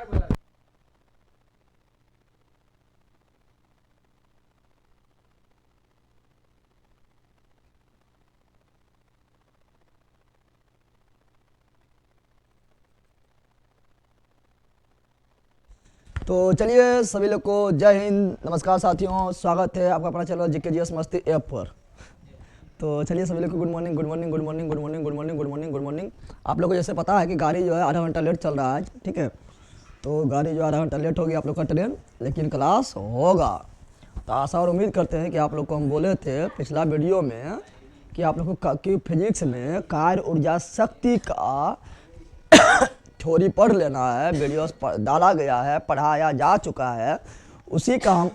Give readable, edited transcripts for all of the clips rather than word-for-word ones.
तो चलिए सभी लोग को जय हिंद, नमस्कार साथियों, स्वागत है आपका अपना चैनल जीके जीएस मस्ती ऐप पर। तो चलिए सभी लोग को good morning, good morning, good morning, good morning, good morning, good morning, good morning. आप लोगों को जैसे पता है कि गाड़ी जो है आधा घंटा लेट चल रहा है, ठीक है। तो गाड़ी जो आधा घंटा लेट होगी आप लोग का ट्रेन, लेकिन क्लास होगा। तो आशा और उम्मीद करते हैं कि आप लोग को हम बोले थे पिछला वीडियो में कि आप लोग को कि फिजिक्स में कार्य ऊर्जा शक्ति का थ्योरी पढ़ लेना है। वीडियोस डाला गया है, पढ़ाया जा चुका है, उसी का हम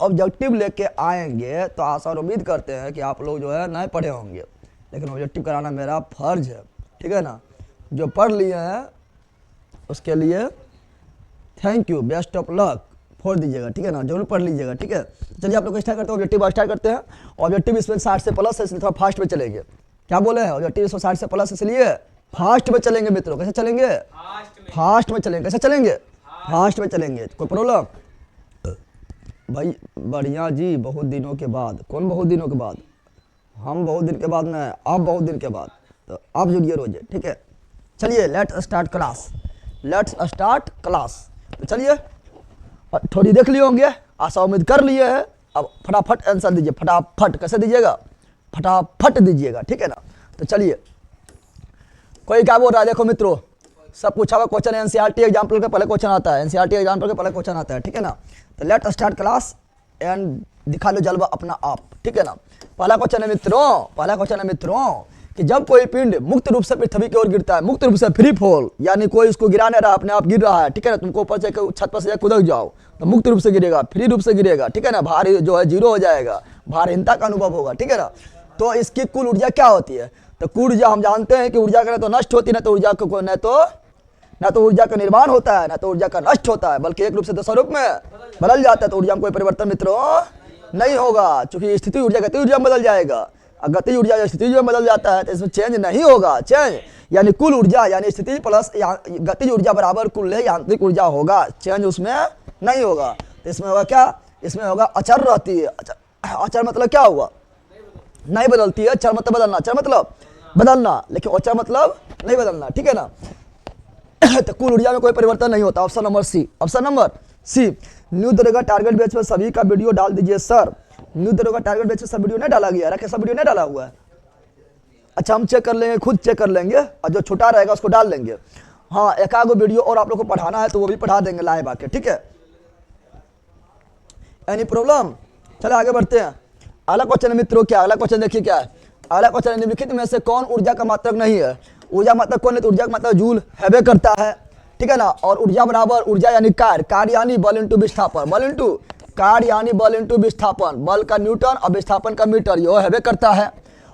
ऑब्जेक्टिव लेके आएंगे। तो आशा और उम्मीद करते हैं कि आप लोग जो है नहीं पढ़े होंगे, लेकिन ऑब्जेक्टिव कराना मेरा फर्ज है, ठीक है ना। जो पढ़ लिए हैं उसके लिए thank you, best of luck, फोड़ दीजिएगा, ठीक है ना, जरूर पढ़ लीजिएगा, ठीक है। चलिए आप लोग स्टार्ट करते हैं, ऑब्जेक्टिव स्टार्ट करते हैं। ऑब्जेक्टिव इसमें 60 से प्लस है, इसलिए थोड़ा फास्ट में चलेंगे। क्या बोले हैं, ऑब्जेक्टिव 60 से प्लस इसलिए फास्ट में चलेंगे मित्रों। कैसे चलेंगे? फास्ट में चलेंगे। कैसे चलेंगे? फास्ट में चलेंगे। कोई प्रॉब्लम? भाई बढ़िया जी, बहुत दिनों के बाद। कौन बहुत दिनों के बाद? हम बहुत दिन के बाद नहीं, आप बहुत दिन के बाद। तो आप जुड़िए रोजे, ठीक है। चलिए let's start class, let's start class. तो चलिए थोड़ी देख लिए होंगे, आशा उम्मीद कर लिए है। अब फटाफट आंसर दीजिए, फटाफट। कैसे दीजिएगा? फटाफट दीजिएगा, ठीक है ना। तो चलिए, कोई क्या बोल रहा है? देखो मित्रों, सब पूछा हुआ क्वेश्चन एनसीईआरटी एग्जाम्पल के पहले क्वेश्चन आता है, एनसीईआरटी एग्जाम्पल के पहले क्वेश्चन आता है, ठीक है ना। तो लेट स्टार्ट क्लास एंड दिखा लो जलवा अपना आप, ठीक है ना। पहला क्वेश्चन है मित्रों, पहला क्वेश्चन है मित्रों कि जब कोई पिंड मुक्त रूप से पृथ्वी की ओर गिरता है, मुक्त रूप से फ्री फॉल, यानी कोई इसको गिरा नहीं रहा, अपने आप गिर रहा है, ठीक है ना। तुमको ऊपर से छत पर से कूद जाओ तो मुक्त रूप से गिरेगा, फ्री रूप से गिरेगा, ठीक है ना। भारी जो है जीरो हो जाएगा, भारहीनता का अनुभव होगा, ठीक है ना। तो इसकी कुल ऊर्जा क्या होती है? तो कुल ऊर्जा हम जानते हैं कि ऊर्जा का न तो नष्ट होती है, न तो ऊर्जा को न तो ऊर्जा का निर्माण होता है, न तो ऊर्जा का नष्ट होता है, बल्कि एक रूप से दूसरे रूप में बदल जाता है। तो ऊर्जा में कोई परिवर्तन मित्रों नहीं होगा, क्योंकि स्थिति ऊर्जा गति ऊर्जा में बदल जाएगा। गति ऊर्जा स्थिति ऊर्जा में बदल जाता है तो इसमें चेंज नहीं होगा। चेंज यानी कुल ऊर्जा यानी स्थिति प्लस गति ऊर्जा बराबर कुल यांत्रिक ऊर्जा होगा, चेंज उसमें नहीं होगा। तो इसमें होगा क्या? इसमें होगा अचर रहती है। अचर मतलब क्या हुआ? नहीं बदलती है। चर मतलब बदलना, चर मतलब बदलना, लेकिन अचर मतलब नहीं बदलना, ठीक है ना। तो कुल ऊर्जा में कोई परिवर्तन नहीं होता। Option number C, option number C. New दरोगा टारगेट बेच पर सभी का वीडियो डाल दीजिए सर। न्यू दरोगा टारगेट बेच पर सब वीडियो नहीं डाला गया है, कैसा वीडियो नहीं डाला हुआ है? अच्छा हम चेक कर लेंगे, खुद चेक कर लेंगे, और जो छोटा रहेगा उसको डाल लेंगे। हाँ, एक आगो वीडियो और आप लोग को पढ़ाना है तो वो भी पढ़ा देंगे लाइव आके, ठीक है। Any problem? चलो आगे बढ़ते हैं। अगला क्वेश्चन है मित्रों, क्या अगला क्वेश्चन देखिए क्या है। अगला क्वेश्चन है निम्नलिखित में से कौन ऊर्जा का मात्रक नहीं है? ऊर्जा मात्रक कौन है? तो ऊर्जा का मात्रक जूल हैवे करता है, ठीक है ना। और ऊर्जा बराबर ऊर्जा यानी कार्य, कार्य यानी बल इंटू विस्थापन, बल इंटू कार्य यानी बल इंटू विस्थापन, बल का न्यूटन और विस्थापन का मीटर, ये हैवे करता है।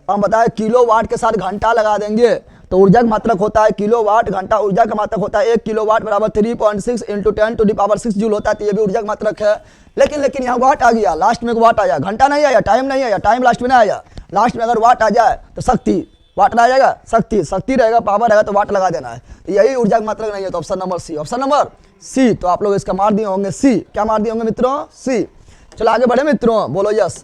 हम बताएं किलो वाट के साथ घंटा लगा देंगे तो ऊर्जा का मात्रक होता है किलो वाट, घंटा ऊर्जा का मात्रक होता है 1 किलो वाट बराबर 3.6 इंटू 10⁻6 जूल होता है। तो ये भी ऊर्जा का मात्रक है। लेकिन यहाँ वाट आ गया, लास्ट में वाट आया, घंटा नहीं आया, टाइम नहीं आया, टाइम लास्ट में नहीं आया। लास्ट में अगर वाट आ जाए तो शक्ति, वाट ना आ जाएगा, शक्ति रहेगा, पावर रहेगा तो वाट लगा देना है। तो यही ऊर्जा का मात्रक नहीं है। तो option number C, option number C. तो आप लोग इसका मार दिए होंगे सी। क्या मार दिए होंगे मित्रों? सी। चलो आगे बढ़े मित्रों, बोलो यस।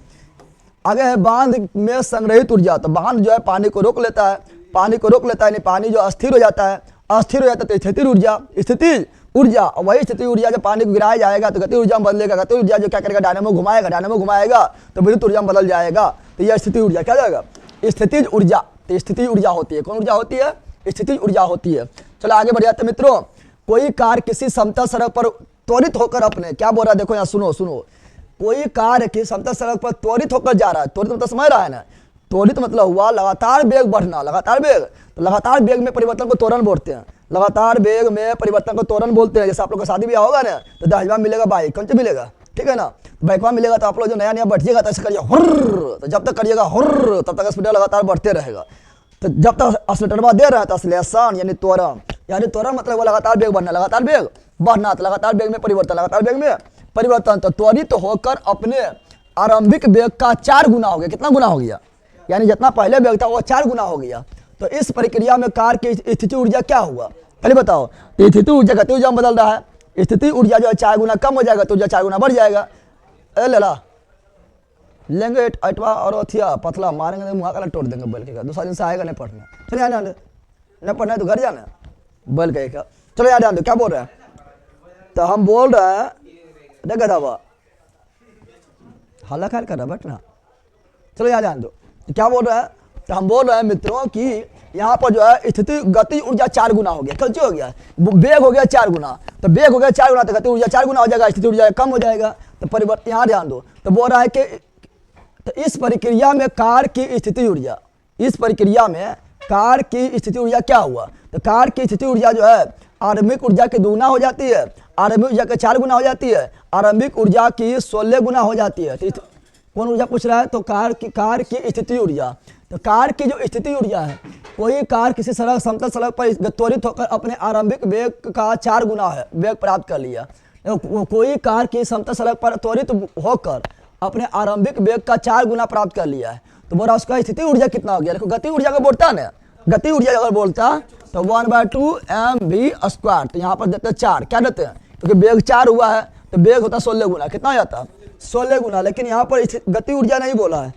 आगे है बांध में संग्रहित ऊर्जा। तो बांध जो है पानी को रोक लेता है, पानी को रोक लेता है, यानी पानी जो अस्थिर हो जाता है, अस्थिर हो जाता है तो स्थितिज ऊर्जा, स्थितिज ऊर्जा। और वही स्थिति ऊर्जा जब पानी को गिराया जाएगा तो गति ऊर्जा में बदलेगा, गति ऊर्जा जो क्या करेगा? डायनामो घुमाएगा, डायनामो घुमाएगा तो विद्युत ऊर्जा में बदल जाएगा। तो यह स्थिति ऊर्जा क्या जाएगा? स्थितिज ऊर्जा। तो स्थिति ऊर्जा होती है, कौन ऊर्जा होती है? स्थितिज ऊर्जा होती है। चलो आगे बढ़ जाते हैं मित्रों। कोई कार किसी समतल सड़क पर त्वरित होकर अपने, क्या बोल रहा है देखो यहाँ, सुनो सुनो। कोई कार की समतल सड़क पर त्वरित होकर जा रहा है, त्वरित मतलब समझ रहा है ना, त्वरित मतलब हुआ लगातार वेग बढ़ना, लगातार वेग। तो लगातार वेग में परिवर्तन को त्वरण बोलते हैं, लगातार वेग में परिवर्तन को त्वरण बोलते हैं। जैसे आप लोग का शादी ब्याह होगा ना तो दहेजवा मिलेगा बाइक, कौन सा मिलेगा, ठीक है ना। बाइकवा मिलेगा तो आप लोग जो नया नया बैठिएगा तो ऐसे करिएगा हुर्र, तो जब तक करिएगा हुर्र तब तक स्पीड लगातार बढ़ते रहेगा। तो जब तक एक्सीलरेटरवा दे रहा है तो एक्सीलरेशन यानी त्वरण, यानी त्वरण मतलब वो लगातार वेग बढ़ना, लगातार वेग बढ़ना, तो लगातार वेग में परिवर्तन, लगातार वेग में परिवर्तन। तो त्वरित होकर अपने आरंभिक वेग का 4 गुना हो गया। कितना गुना हो गया? यानी जितना पहले वेग था वो 4 गुना हो गया। तो इस प्रक्रिया में कार की स्थिति ऊर्जा क्या हुआ? चलिए बताओ, तो स्थिति ऊर्जा गति ऊर्जा में बदल रहा है। स्थिति ऊर्जा जो है 4 गुना कम हो जाएगा तो ऊर्जा 4 गुना बढ़ जाएगा। ए लेला लेंगे अटवा और अथिया पतला मारेंगे मुँह का तोड़ देंगे बैल के। दूसरा दिन से आएगा नहीं पढ़ना। चलो याद ध्यान दो, नहीं पढ़ना है तो घर जाना बैल के। चलो याद ध्यान दो, क्या बोल रहे हैं? तो हम बोल रहे हैं देखा था हल्ला ख्याल कर रहा बैठना। चलो याद ध्यान दो, तो क्या बोल रहे हैं? तो हम बोल रहे हैं मित्रों कि यहाँ पर जो है स्थिति गति ऊर्जा 4 गुना हो गया। कैसे हो गया? वेग हो गया 4 गुना, तो वेग हो गया 4 गुना तो गति ऊर्जा 4 गुना हो जाएगा, स्थिति ऊर्जा कम हो जाएगा। तो परिवर्तन यहाँ ध्यान दो, तो बोल रहा है कि तो इस प्रक्रिया में कार की स्थिति ऊर्जा, इस प्रक्रिया में कार की स्थिति ऊर्जा क्या हुआ? तो कार की स्थिति ऊर्जा जो है आरंभिक ऊर्जा के 2 गुना हो जाती है, आरंभिक ऊर्जा के 4 गुना हो जाती है, आरंभिक ऊर्जा की 16 गुना हो जाती है। तो कौन ऊर्जा पूछ रहा है? तो कार की स्थिति ऊर्जा। तो कार की जो स्थिति ऊर्जा है, कोई कार किसी सड़क समतल सड़क पर त्वरित होकर अपने आरंभिक वेग का 4 गुना है वेग प्राप्त कर लिया। कोई कार की समतल सड़क पर त्वरित होकर अपने आरंभिक वेग का 4 गुना प्राप्त कर लिया है, तो बोला उसका स्थिति ऊर्जा कितना हो गया? देखो गति ऊर्जा का बोलता है ना, गति ऊर्जा अगर बोलता तो 1/2 mv²। तो यहाँ पर देते हैं 4, क्या देते हैं? क्योंकि वेग 4 हुआ है तो वेग होता 16 गुना। कितना हो जाता? 16 गुना। लेकिन यहाँ पर गति ऊर्जा नहीं बोला है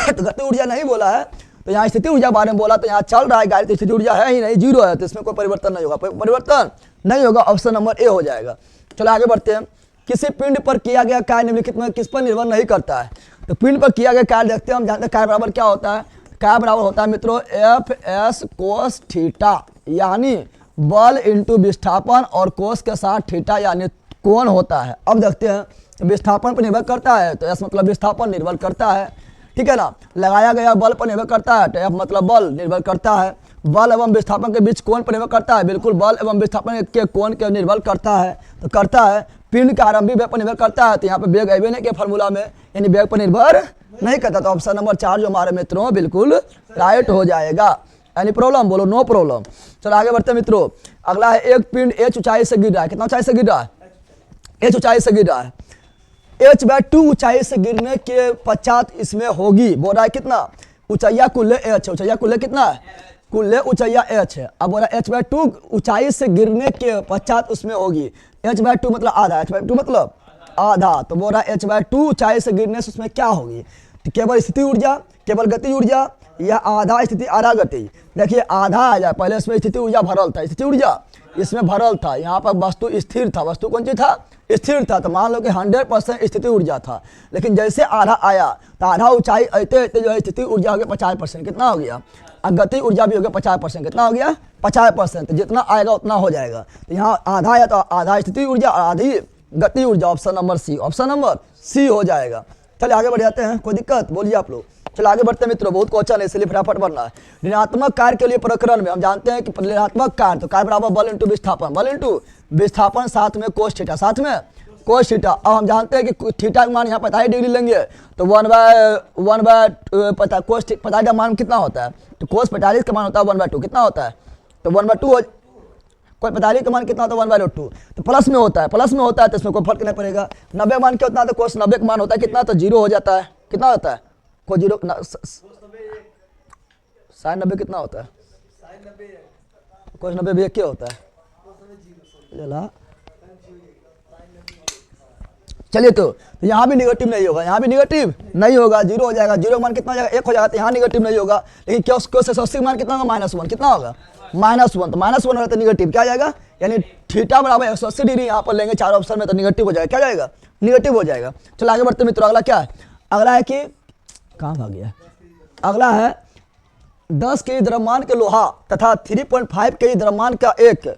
तो गति ऊर्जा नहीं बोला है, तो यहाँ स्थिति ऊर्जा बारे में बोला। तो यहाँ चल रहा है गाड़ी, तो स्थिति ऊर्जा है ही नहीं, 0 है, तो इसमें कोई परिवर्तन नहीं होगा, परिवर्तन नहीं होगा। ऑप्शन नंबर ए हो जाएगा। चलो आगे बढ़ते हैं। किसी पिंड पर किया गया कार्य निम्नलिखित में किस पर निर्भर नहीं करता है? तो पिंड पर किया गया कार्य देखते हैं। हम जानते हैं कार्य बराबर क्या होता है? कार्य बराबर होता है मित्रों Fs कोस थीटा, यानी बल इंटू विस्थापन और कोस के साथ थीटा यानी कोण होता है। अब देखते हैं, तो विस्थापन पर निर्भर करता है, तो एस मतलब विस्थापन निर्भर करता है, ठीक है ना। लगाया गया बल पर निर्भर करता है, तो एफ मतलब बल निर्भर करता है। बल एवं विस्थापन के बीच कोण पर निर्भर करता है, बिल्कुल बल एवं विस्थापन के कोण के निर्भर करता है, तो करता है। पिंड का आरंभिक वेग पर निर्भर करता है, तो यहाँ पे वेग अबे नहीं के फॉर्मूला में, यानी वेग पर निर्भर नहीं करता। तो ऑप्शन नंबर 4 जो हमारे मित्रों बिल्कुल राइट हो जाएगा। Any problem? बोलो नो प्रॉब्लम। चलो आगे बढ़ते मित्रों। अगला है एक पिंड h ऊंचाई से गिर रहा है। कितना ऊंचाई से गिर रहा है? h ऊंचाई से गिर रहा है। h/2 ऊंचाई से गिरने के पश्चात इसमें होगी, बोल रहा है कितना? ऊंचाइया कुल्ले h है। ऊंचाइया कुल्ले कितना है? कुल्ले ऊंचाइया h है। अब बोल रहा है h/2 ऊंचाई से गिरने के पश्चात उसमें होगी। h/2 मतलब आधा, h/2 मतलब आधा, तो बोल रहा है h/2 ऊंचाई से गिरने से उसमें क्या होगी? तो केवल स्थिति ऊर्जा, केवल गति ऊर्जा, या आधा स्थिति आधा गति? देखिए आधा आ जाए, पहले इसमें स्थिति ऊर्जा भरल था, स्थिति ऊर्जा इसमें भरल था, यहाँ पर वस्तु स्थिर था। वस्तु कौन सी था? स्थिर था। तो मान लो कि 100% स्थिति ऊर्जा था, लेकिन जैसे आधा आया तो आधा ऊंचाई आते आते जो है स्थिति ऊर्जा हो गया 50%। कितना हो गया? और गति ऊर्जा भी हो गया 50%। कितना हो गया? 50%। जितना आएगा उतना हो जाएगा। तो यहाँ आधा आया तो आधा स्थिति ऊर्जा और आधी गति ऊर्जा। Option number C, option number C हो जाएगा। चलिए आगे बढ़ जाते हैं, कोई दिक्कत बोलिए आप लोग। चलो आगे बढ़ते हैं मित्रों, बहुत क्वेश्चन है इसलिए फटाफट बढ़ना है। ऋणात्मक कार्य के लिए प्रकरण में हम जानते हैं कि ऋणात्मक कार्य, तो कार्य बराबर बल इंटू विस्थापन, बल इंटू विस्थापन साथ में कोस थीटा, साथ में कोस थीटा। अब हम जानते हैं कि थीटा का मान यहाँ 45 डिग्री लेंगे तो 1/1 कोस 45 का मान कितना होता है? तो कोस 45 का मान होता है 1/2। कितना होता है? तो 1/2 कोई 45 का मान कितना होता है? 1/2। तो प्लस में होता है, प्लस में होता है तो इसमें कोई फर्क नहीं पड़ेगा। 90 मान क्या होता है? तो कोस 90 का मान होता है कितना? तो 0 हो जाता है। कितना होता है? कोई 0 sin 90 कितना होता है? कोस 90 भी क्या होता है? चलिए तो यहाँ भी निगेटिव नहीं होगा, यहाँ भी निगेटिव नहीं होगा, 0 हो जाएगा। 0 का मान कितना हो जाएगा? 1 हो जाएगा, तो यहाँ निगेटिव नहीं होगा। लेकिन क्या उसको 80 मान कितना होगा? -1। कितना होगा? -1। तो -1 होगा तो निगेटिव क्या जाएगा? यानी थीटा बराबर 180 डिग्री यहाँ पर लेंगे 4 ऑप्शन में, तो निगेटिव हो जाएगा। क्या जाएगा? निगेटिव हो जाएगा। चलो आगे बढ़ते मित्रों। अगला क्या है? अगला है कि कहाँ भाग गया? अगला है 10 केजी द्रव्यमान के लोहा तथा 3.5 केजी द्रव्यमान का एक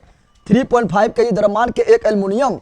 3.5 केजी द्रव्यमान के एक एल्युमिनियम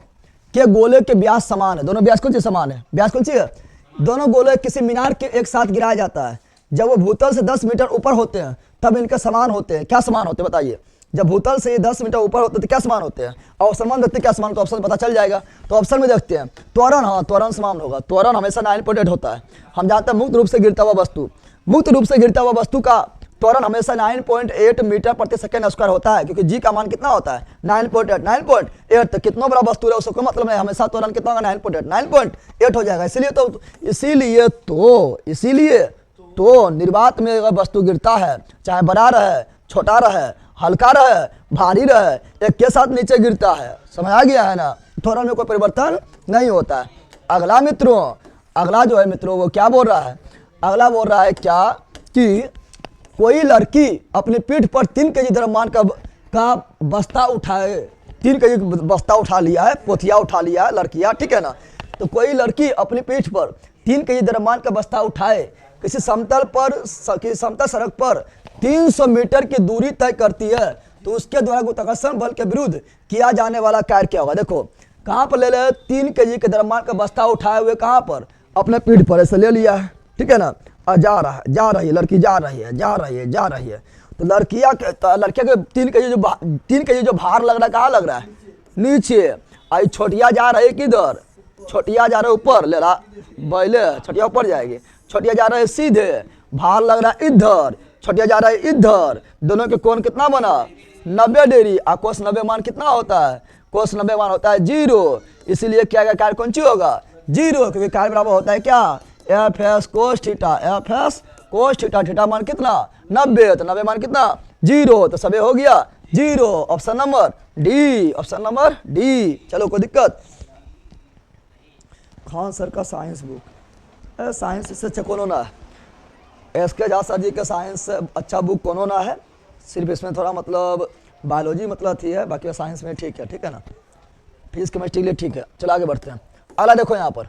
के गोले के व्यास समान है। दोनों व्यास कौन सी समान है? व्यास कौन सी है? दोनों गोले किसी मीनार के एक साथ गिराया जाता है। जब वो भूतल से 10 मीटर ऊपर होते हैं तब इनके समान होते हैं। क्या समान होते हैं बताइए? जब भूतल से ये 10 मीटर ऊपर होते हैं तो क्या समान होते हैं? और समान देखते हैं क्या समान, तो ऑप्शन पता चल जाएगा। तो ऑप्शन में देखते हैं त्वरण, हाँ त्वरण समान होगा। त्वरण हमेशा 9.8 होता है। हम जानते हैं मुक्त रूप से गिरता हुआ वस्तु, मुक्त रूप से गिरता हुआ वस्तु का त्वरण हमेशा 9.8 मीटर प्रति सेकेंड स्क्वायर होता है, क्योंकि जी का मान कितना होता है? 9.8। तो कितना बड़ा वस्तु है उसको मतलब है हमेशा त्वरण कितना होगा? 9.8 हो जाएगा। इसीलिए तो निर्वात में अगर वस्तु गिरता है, चाहे बड़ा रहे छोटा रहे, हल्का रहे, भारी रहे, एक के साथ नीचे गिरता है। समझ आ गया है ना? त्वरण में कोई परिवर्तन नहीं होता है। अगला मित्रों, अगला जो है मित्रों वो क्या बोल रहा है? अगला बोल रहा है क्या कि कोई लड़की अपनी पीठ पर 3 केजी द्रव्यमान का बस्ता उठाए, 3 केजी बस्ता उठा लिया है, पोथिया उठा लिया है लड़कियां, ठीक है ना? तो कोई लड़की अपनी पीठ पर 3 केजी द्रव्यमान का बस्ता उठाए, किसी समतल सड़क पर 300 मीटर की दूरी तय करती है, तो उसके द्वारा गुरुत्वाकर्षण बल के विरुद्ध किया जाने वाला कार्य क्या होगा? देखो कहाँ पर ले ले, 3 केजी के द्रव्यमान का बस्ता उठाए हुए कहाँ पर? अपने पीठ पर ऐसे ले लिया है, ठीक है ना? और जा रही है लड़की, जा रही है। तो लड़किया के 3 केजी जो भार लग रहा है, कहाँ लग रहा है? नीचे। आई छोटिया जा रही है किधर? छोटिया जा रहा है ऊपर, ले रहा बैले, छोटिया ऊपर जाएगी। छोटिया जा रहा है सीधे, भार लग रहा है इधर, छोटिया जा रहा है इधर। दोनों के कोण कितना बना? 90 डिग्री। और कोस 90 मान कितना होता है? कोस 90 मान होता है 0। इसीलिए क्या कार्य कौन सी होगा? 0, क्योंकि कार्य बराबर होता है क्या? F S cos theta, F S cos theta. Theta मान कितना? 90। तो 90 मान कितना? 0। तो सभी हो गया 0। Option number D, option number D. चलो कोई दिक्कत? खान सर का साइंस बुक, साइंस इससे अच्छा कौन होना है? एस के झा सर जी का साइंस से अच्छा बुक कौन होना है? सिर्फ इसमें थोड़ा मतलब बायोलॉजी मतलब थी है, बाकी साइंस में ठीक है ना? फिजिक्स केमिस्ट्री के लिए ठीक है। चलो आगे बढ़ते हैं। अगला देखो यहाँ पर,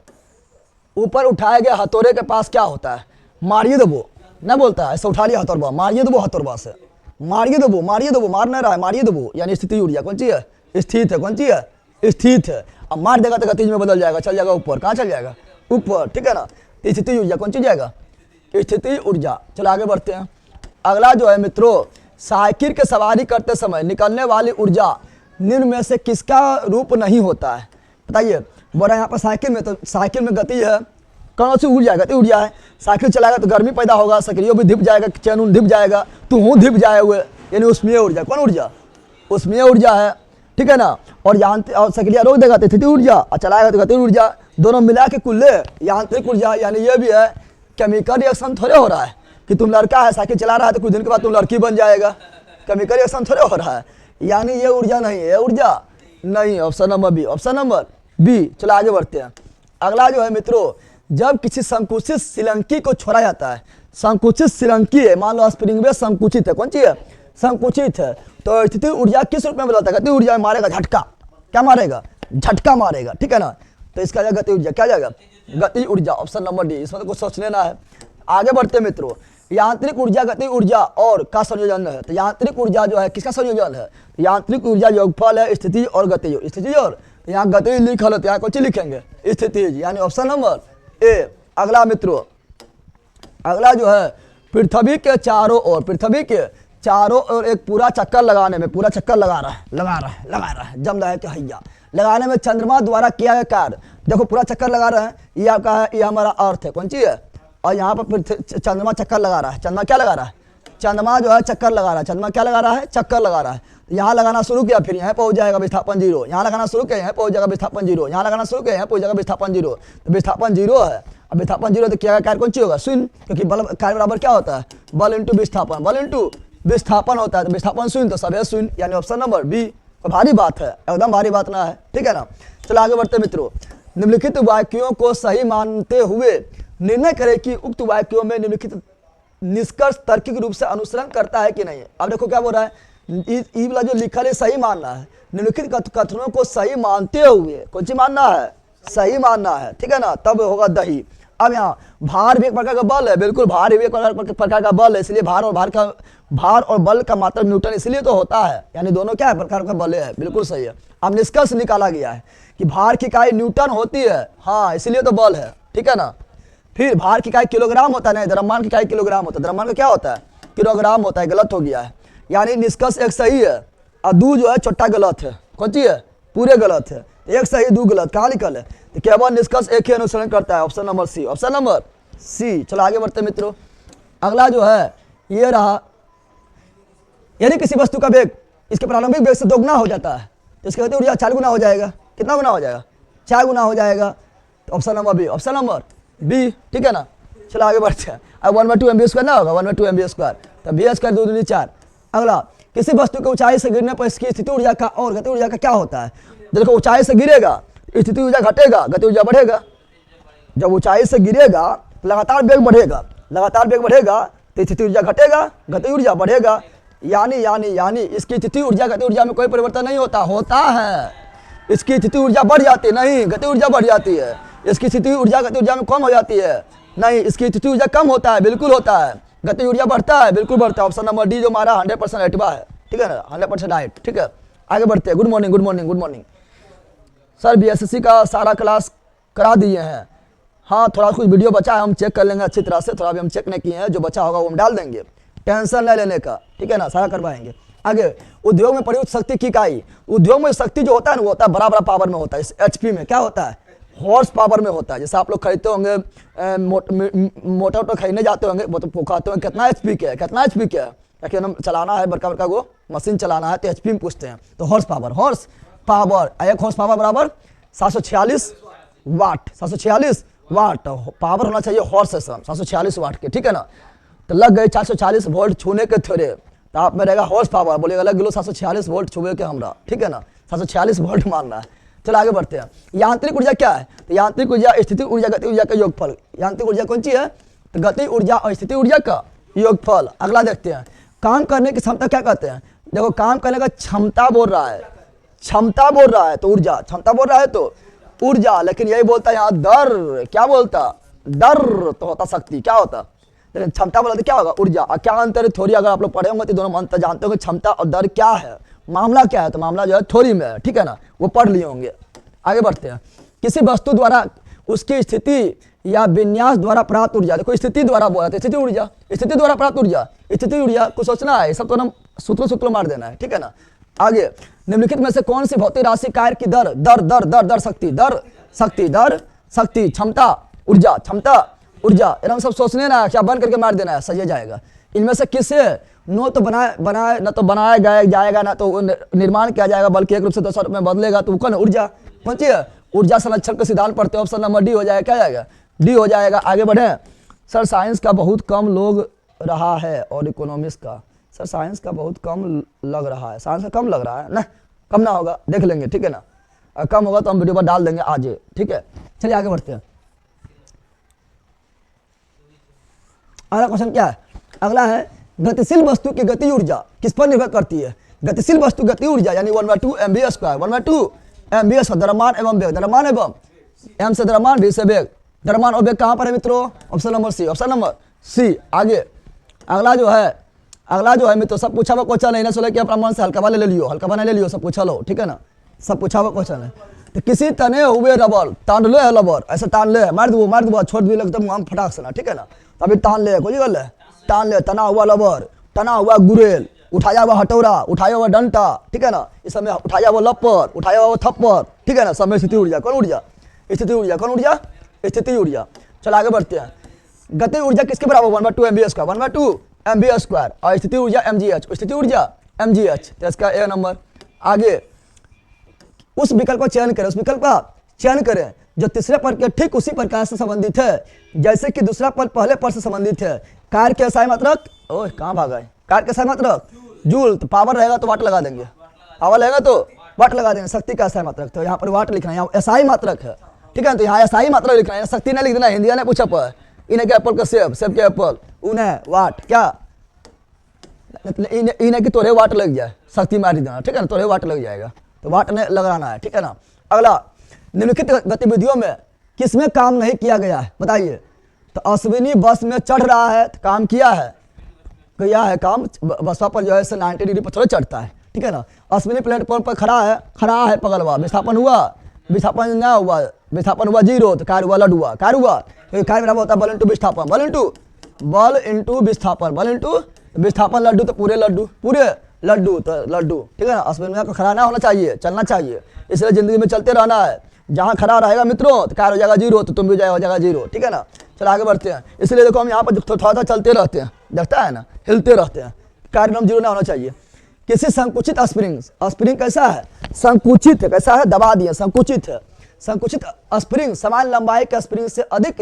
ऊपर उठाए गए हथौड़े के पास क्या होता है? मारिए दबो ना बोलता है, ऐसे उठा लिया हथौड़बा, मारिए दबो हथौड़बा से, मारिए दबो, मार नहीं रहा है, मारिए दबो, यानी स्थिति ऊर्जा कौन सी है? स्थित है। कौन सी है? स्थित है। अब मार देगा तो गतिज में बदल जाएगा, चल जाएगा ऊपर। कहाँ चल जाएगा? ऊपर, ठीक है ना? स्थिति ऊर्जा कौन सी जाएगा? स्थिति ऊर्जा। चलो आगे बढ़ते हैं। अगला जो है मित्रों, साइकिल के सवारी करते समय निकलने वाली ऊर्जा निम्न में से किसका रूप नहीं होता है? बताइए। बोला यहाँ पर साइकिल में, तो साइकिल में गति है, कौन सी ऊर्जा? गति ऊर्जा है। साइकिल चलाएगा तो गर्मी पैदा होगा, सक्रिय भी धिप जाएगा, चैन धिप जाएगा, तो हूँ धिप जाए हुए, यानी उष्मीय ऊर्जा। कौन ऊर्जा? उष्मीय ऊर्जा है, ठीक है ना? और सक्रिय रोक देगा तो स्थिति ऊर्जा, और चलाएगा तो गति ऊर्जा। दोनों मिला के कुल यांत्रिक ऊर्जा, यानी ये भी है केमिकल रिएक्शन थोड़े हो रहा है कि तुम लड़का है साइकिल चला रहा है तो कुछ दिन के बाद तुम लड़की बन जाएगा। केमिकल रिएक्शन थोड़े हो रहा है, यानी ये ऊर्जा नहीं है, ऊर्जा नहीं। Option number B, option number B. चलो आगे बढ़ते हैं। अगला जो है मित्रों, जब किसी संकुचित श्रीलंकी को छोड़ा जाता है, संकुचित श्रीलंकी है, मान लो स्प्रिंग में संकुचित है, कौन सी है? संकुचित है, तो स्थिति ऊर्जा किस रूप में बदलता है? गति ऊर्जा में मारेगा झटका। क्या मारेगा? झटका मारेगा, ठीक है ना? तो इसका जाएगा गति ऊर्जा, क्या जाएगा? गति ऊर्जा। Option number D. इसमें तो कुछ सोच लेना है। आगे बढ़ते मित्रों, यांत्रिक ऊर्जा, गति ऊर्जा और का संयोजन है। तो यांत्रिक ऊर्जा जो है किसका संयोजन है? यांत्रिक ऊर्जा योगफल है स्थिति और गति। स्थिति और यहाँ गति लिखल है, यहाँ कुछ लिखेंगे स्थिति, यानी ऑप्शन नंबर ए। अगला मित्रों, अगला जो है पृथ्वी के चारों ओर, पृथ्वी के चारों ओर एक पूरा चक्कर लगाने में, पूरा चक्कर लगा रहा है, जम रहा है क्या हैया लगाने में चंद्रमा द्वारा किया गया कार्य। देखो पूरा चक्कर लगा रहे हैं, ये आपका है, ये हमारा अर्थ है, कौन सी है? और यहाँ पर चंद्रमा चक्कर लगा रहा है। चंद्रमा क्या लगा रहा है? चंद्रमा जो है चक्कर लगा रहा है। चंद्रमा क्या लगा रहा है? चक्कर लगा रहा है। यहाँ लगाना शुरू किया, फिर यहाँ पहुंच जाएगा विस्थापन 0। यहाँ लगाना शुरू किया, यहाँ पहुंच जाएगा विस्थापन 0। यहाँ लगाना शुरू किया, यहाँ पहुंच जाएगा विस्थापन 0। तो विस्थापन 0 है। अब विस्थापन 0 तो क्या कार्य कौन सी होगा? शून्य, क्योंकि बल कार्य बराबर क्या होता है? बल इंटू विस्थापन, बल इंटू विस्थापन होता है। तो विस्थापन शून्य, तो सभी शून्य, यानी ऑप्शन नंबर बी। भारी बात है, एकदम भारी बात ना है, ठीक है ना? चलो आगे बढ़ते मित्रों। निम्नलिखित वाक्यों को सही मानते हुए निर्णय करें कि उक्त वाक्यों में निम्नलिखित निष्कर्ष तार्किक रूप से अनुसरण करता है कि नहीं। अब देखो क्या बोल रहा है, ई वाला जो लिखा है सही मानना है। निम्नलिखित कथनों को सही मानते हुए, कौन सी मानना है? सही मानना है, ठीक है ना? तब होगा दही। अब यहाँ भार भी एक प्रकार का बल है, बिल्कुल भार भी एक प्रकार का बल है, इसलिए भार और बल का मात्रा न्यूटन इसलिए तो होता है, यानी दोनों क्या है? प्रकार का बल है, बिल्कुल सही है। अब निष्कर्ष निकाला गया है कि भार की इकाई न्यूटन होती है, हाँ इसलिए तो बल है, ठीक है ना? फिर भार की इकाई किलोग्राम होता है, नहीं द्रव्यमान की इकाई किलोग्राम होता है। द्रव्यमान का क्या होता है? किलोग्राम होता है, गलत हो गया है, यानी निष्कर्ष एक सही है और दो जो है छोटा गलत है। कौन सी है? पूरे गलत है। एक सही दो गलत, कहाँ लिखल है? तो केवल निष्कर्ष एक ही अनुसरण करता है, option number C, option number C. चलो आगे बढ़ते मित्रों। अगला जो है ये रहा, यदि किसी वस्तु का वेग इसके प्रारंभिक वेग से दोगुना हो जाता है तो इसकी गति ऊर्जा 4 गुना हो जाएगा। कितना गुना हो जाएगा? 4 गुना हो जाएगा। तो option number B, option number B, ठीक है ना? चलो आगे बढ़ते हैं। अब 1/2 mv² ना होगा, 1/2 mv², तो v² 2 दूनी 4। अगला किसी वस्तु के ऊंचाई से गिरने पर इसकी स्थिति ऊर्जा का और गति ऊर्जा का क्या होता है? देखो ऊंचाई से गिरेगा स्थिति ऊर्जा घटेगा, गति ऊर्जा बढ़ेगा। जब ऊंचाई से गिरेगा लगातार वेग बढ़ेगा, लगातार वेग बढ़ेगा तो स्थिति ऊर्जा घटेगा, गति ऊर्जा बढ़ेगा। यानी यानी यानी इसकी स्थिति ऊर्जा गति ऊर्जा में कोई परिवर्तन नहीं होता, होता है। इसकी स्थिति ऊर्जा बढ़ जाती नहीं, गति ऊर्जा बढ़ जाती है। इसकी स्थिति ऊर्जा गति ऊर्जा में कम हो जाती है नहीं, इसकी स्थिति ऊर्जा कम होता है, बिल्कुल होता है। गति ऊर्जा बढ़ता है, बिल्कुल बढ़ता है। ऑप्शन नंबर डी जो हमारा 100% राइटवा है, ठीक है ना, 100% राइट। ठीक है, आगे बढ़ते हैं। Good morning good morning good morning sir, BSSC का सारा क्लास करा दिए हैं। हाँ, थोड़ा कुछ वीडियो बचा है, हम चेक कर लेंगे अच्छी तरह से। थोड़ा भी हम चेक नहीं किए हैं, जो बचा होगा वो हम डाल देंगे, टेंशन नहीं लेने का, ठीक है ना, सारा करवाएंगे। आगे, उद्योग में प्रयुक्त शक्ति की इकाई। उद्योग में शक्ति जो होता है ना, वो होता है बड़ा बड़ा पावर में होता है। एचपी में क्या होता है? हॉर्स पावर में होता है। जैसे आप लोग खरीदते होंगे, मोटर तो खरीदने जाते होंगे, वो तो पूछते होंगे कितना एचपी का है, कितना एचपी का है, लेकिन हम चलाना है बड़का बड़का वो मशीन चलाना है तो एचपी में पूछते हैं। तो हॉर्स पावर, हॉर्स पावर, एक हॉर्स पावर बराबर 746 वाट, 746 वाट पावर होना चाहिए हॉर्स से 746 वाट के, ठीक है ना। तो लग गए 440 वोल्ट छूने के थोड़े, तो आप में रहेगा हॉर्स पावर, बोलेगा लग गिलो 746 वोल्ट छुए के हमरा, ठीक है ना, 746 वोल्ट मानना है। चलो आगे बढ़ते हैं। यांत्रिक ऊर्जा क्या है? तो यांत्रिक ऊर्जा स्थिति ऊर्जा गति ऊर्जा का योगफल। यांत्रिक ऊर्जा कौन सी है? तो गति ऊर्जा और स्थिति ऊर्जा का योगफल। अगला देखते हैं, काम करने की क्षमता क्या कहते हैं? देखो, काम करने का क्षमता बोल रहा है, क्षमता बोल रहा है तो ऊर्जा, क्षमता बोल रहा है तो ऊर्जा, लेकिन यही बोलता है यहाँ दर। क्या बोलता? दर तो होता शक्ति, क्या होता? लेकिन क्षमता बोला तो क्या होगा? ऊर्जा। और क्या अंतर है? थोड़ी अगर आप लोग पढ़े होंगे तो दोनों अंतर जानते होंगे, क्षमता और दर क्या है, मामला क्या है। तो मामला जो है थोड़ी में है, ठीक है ना, वो पढ़ लिए होंगे। आगे बढ़ते हैं। किसी वस्तु द्वारा उसकी स्थिति या विन्यास द्वारा प्राप्त ऊर्जा। देखो, स्थिति द्वारा बोला था, स्थिति ऊर्जा, स्थिति द्वारा प्राप्त ऊर्जा, स्थिति ऊर्जा कुछ सोचना है, सब तो ना सूत्र मार देना है, ठीक है ना। आगे, निम्नलिखित में से कौन सी भौतिक राशि कार्य की दर, दर दर दर दर शक्ति, दर शक्ति, दर शक्ति, क्षमता ऊर्जा, क्षमता ऊर्जा, एकदम सब सोचने ना, क्या बंद करके मार देना है, सही जाएगा। इनमें से किसे न तो बनाया जाएगा ना तो निर्माण किया जाएगा, बल्कि एक रूप से दूसरे रूप में बदलेगा, तो कौन? ऊर्जा। पहुंची है, ऊर्जा संरक्षण के सिद्धांत पढ़ते हो, ऑप्शन नंबर डी हो जाएगा, क्या जाएगा? डी हो जाएगा। आगे बढ़े। सर, साइंस का बहुत कम लोग रहा है और इकोनॉमिक्स का। सर, साइंस का बहुत कम लग रहा है, साइंस का कम लग रहा है ना, कम ना होगा, देख लेंगे, ठीक है ना। कम होगा तो हम वीडियो पर डाल देंगे आज, ठीक है। चलिए आगे बढ़ते हैं। अगला क्वेश्चन क्या है? अगला है, गतिशील वस्तु की गति ऊर्जा किस पर निर्भर करती है? गतिशील वस्तु गति ऊर्जा यानी 1/2 mv², 1/2 mv², द्रव्यमान एवं वेग, द्रव्यमान एवं m से द्रव्यमान, v से वेग। द्रव्यमान और वेग कहाँ पर है मित्रों? Option number C, option number C. आगे, अगला जो है मित्रों, सब पूछा हुआ क्वेश्चन है, सोलह के अपना मन से हल्का वाले ले लियो, हल्का वाले ले लियो, सब पूछा लो, ठीक है ना, सब पूछा हुआ क्वेश्चन है। तो किसी तने हुए रबर, तान ले है रबर, ऐसे तान ले, मार दो छोड़ भी लगता मुँह फटाक से ना, ठीक है ना। अभी तान ले, कोई गल है, तान ले, तना हुआ रबर, तना हुआ गुरेल, उठाया हुआ हटौरा, उठाया हुआ डंटा, ठीक है ना, इस समय उठाया हुआ लपर, उठाया हुआ थप्पड़, ठीक है ना, समय स्थिति ऊर्जा। कौन ऊर्जा? स्थिति ऊर्जा। कौन ऊर्जा? स्थिति ऊर्जा। चलो आगे बढ़ते हैं। गति ऊर्जा किसके बराबर? 1/2 mv², 1/2 mv², और स्थिति ऊर्जा mgh, स्थिति ऊर्जा mgh, तो इसका ए नंबर। आगे, उस विकल्प का चयन करें, उस विकल्प का चयन करें जो तीसरे पद के ठीक उसी प्रकार से संबंधित है जैसे कि दूसरा पद पहले पद से संबंधित है। कार्य के एसआई मात्रक, ओह कहाँ भागा है, कार्य के एसआई मात्रक जूल, तो पावर रहेगा तो वाट लगा देंगे, पावर रहेगा तो वाट लगा देंगे। शक्ति का एसआई मात्रक, तो यहाँ पर वाट लिखना है, यहाँ एसआई मात्रक है, ठीक है, तो यहाँ एसआई मात्रक लिखना है, शक्ति नहीं लिख देना। हिंदी ने पूछा पर इन्हें के एप्पल का सेब, सेब के एप्पल, उन्हें वाट, क्या इन्हें की तोरे वाट लग जाए, शक्ति मार देना, ठीक है ना, तोरे वाट लग जाएगा, तो वाट ने लगाना है, ठीक है ना। अगला, निम्नलिखित गतिविधियों में किसमें काम नहीं किया गया है, बताइए। तो अश्विनी बस में चढ़ रहा है, तो काम किया है काम, बसवा पर जो है 90 डिग्री पर थोड़ा चढ़ता है, ठीक है ना। अश्विनी प्लेटफॉर्म पर खड़ा है पगलवा, विस्थापन हुआ, विस्थापन ना हुआ, विस्थापन हुआ 0, तो कार्य हुआ लडुआ, कार्य हुआ, तो कार्य बराबर होता है बल इंटू विस्थापन, बल इंटू विस्थापन, बल इंटू विस्थापन, लड्डू तो पूरे लड्डू, तो लड्डू, ठीक है ना। अश्विनी में खड़ा ना होना चाहिए, चलना चाहिए, इसलिए जिंदगी में चलते रहना है। जहाँ खड़ा रहेगा मित्रों तो कार्य हो जाएगा 0, तो तुम भी हो जाएगा 0, ठीक है ना। चलो आगे बढ़ते हैं। इसलिए देखो हम यहाँ पर थोड़ा सा चलते रहते हैं, देखता है ना, हिलते रहते हैं, कार्य नाम 0 ना होना चाहिए। किसी संकुचित स्प्रिंग कैसा है? संकुचित है, कैसा है? दबा दिया, संकुचित है। संकुचित स्प्रिंग समान लंबाई के स्प्रिंग से अधिक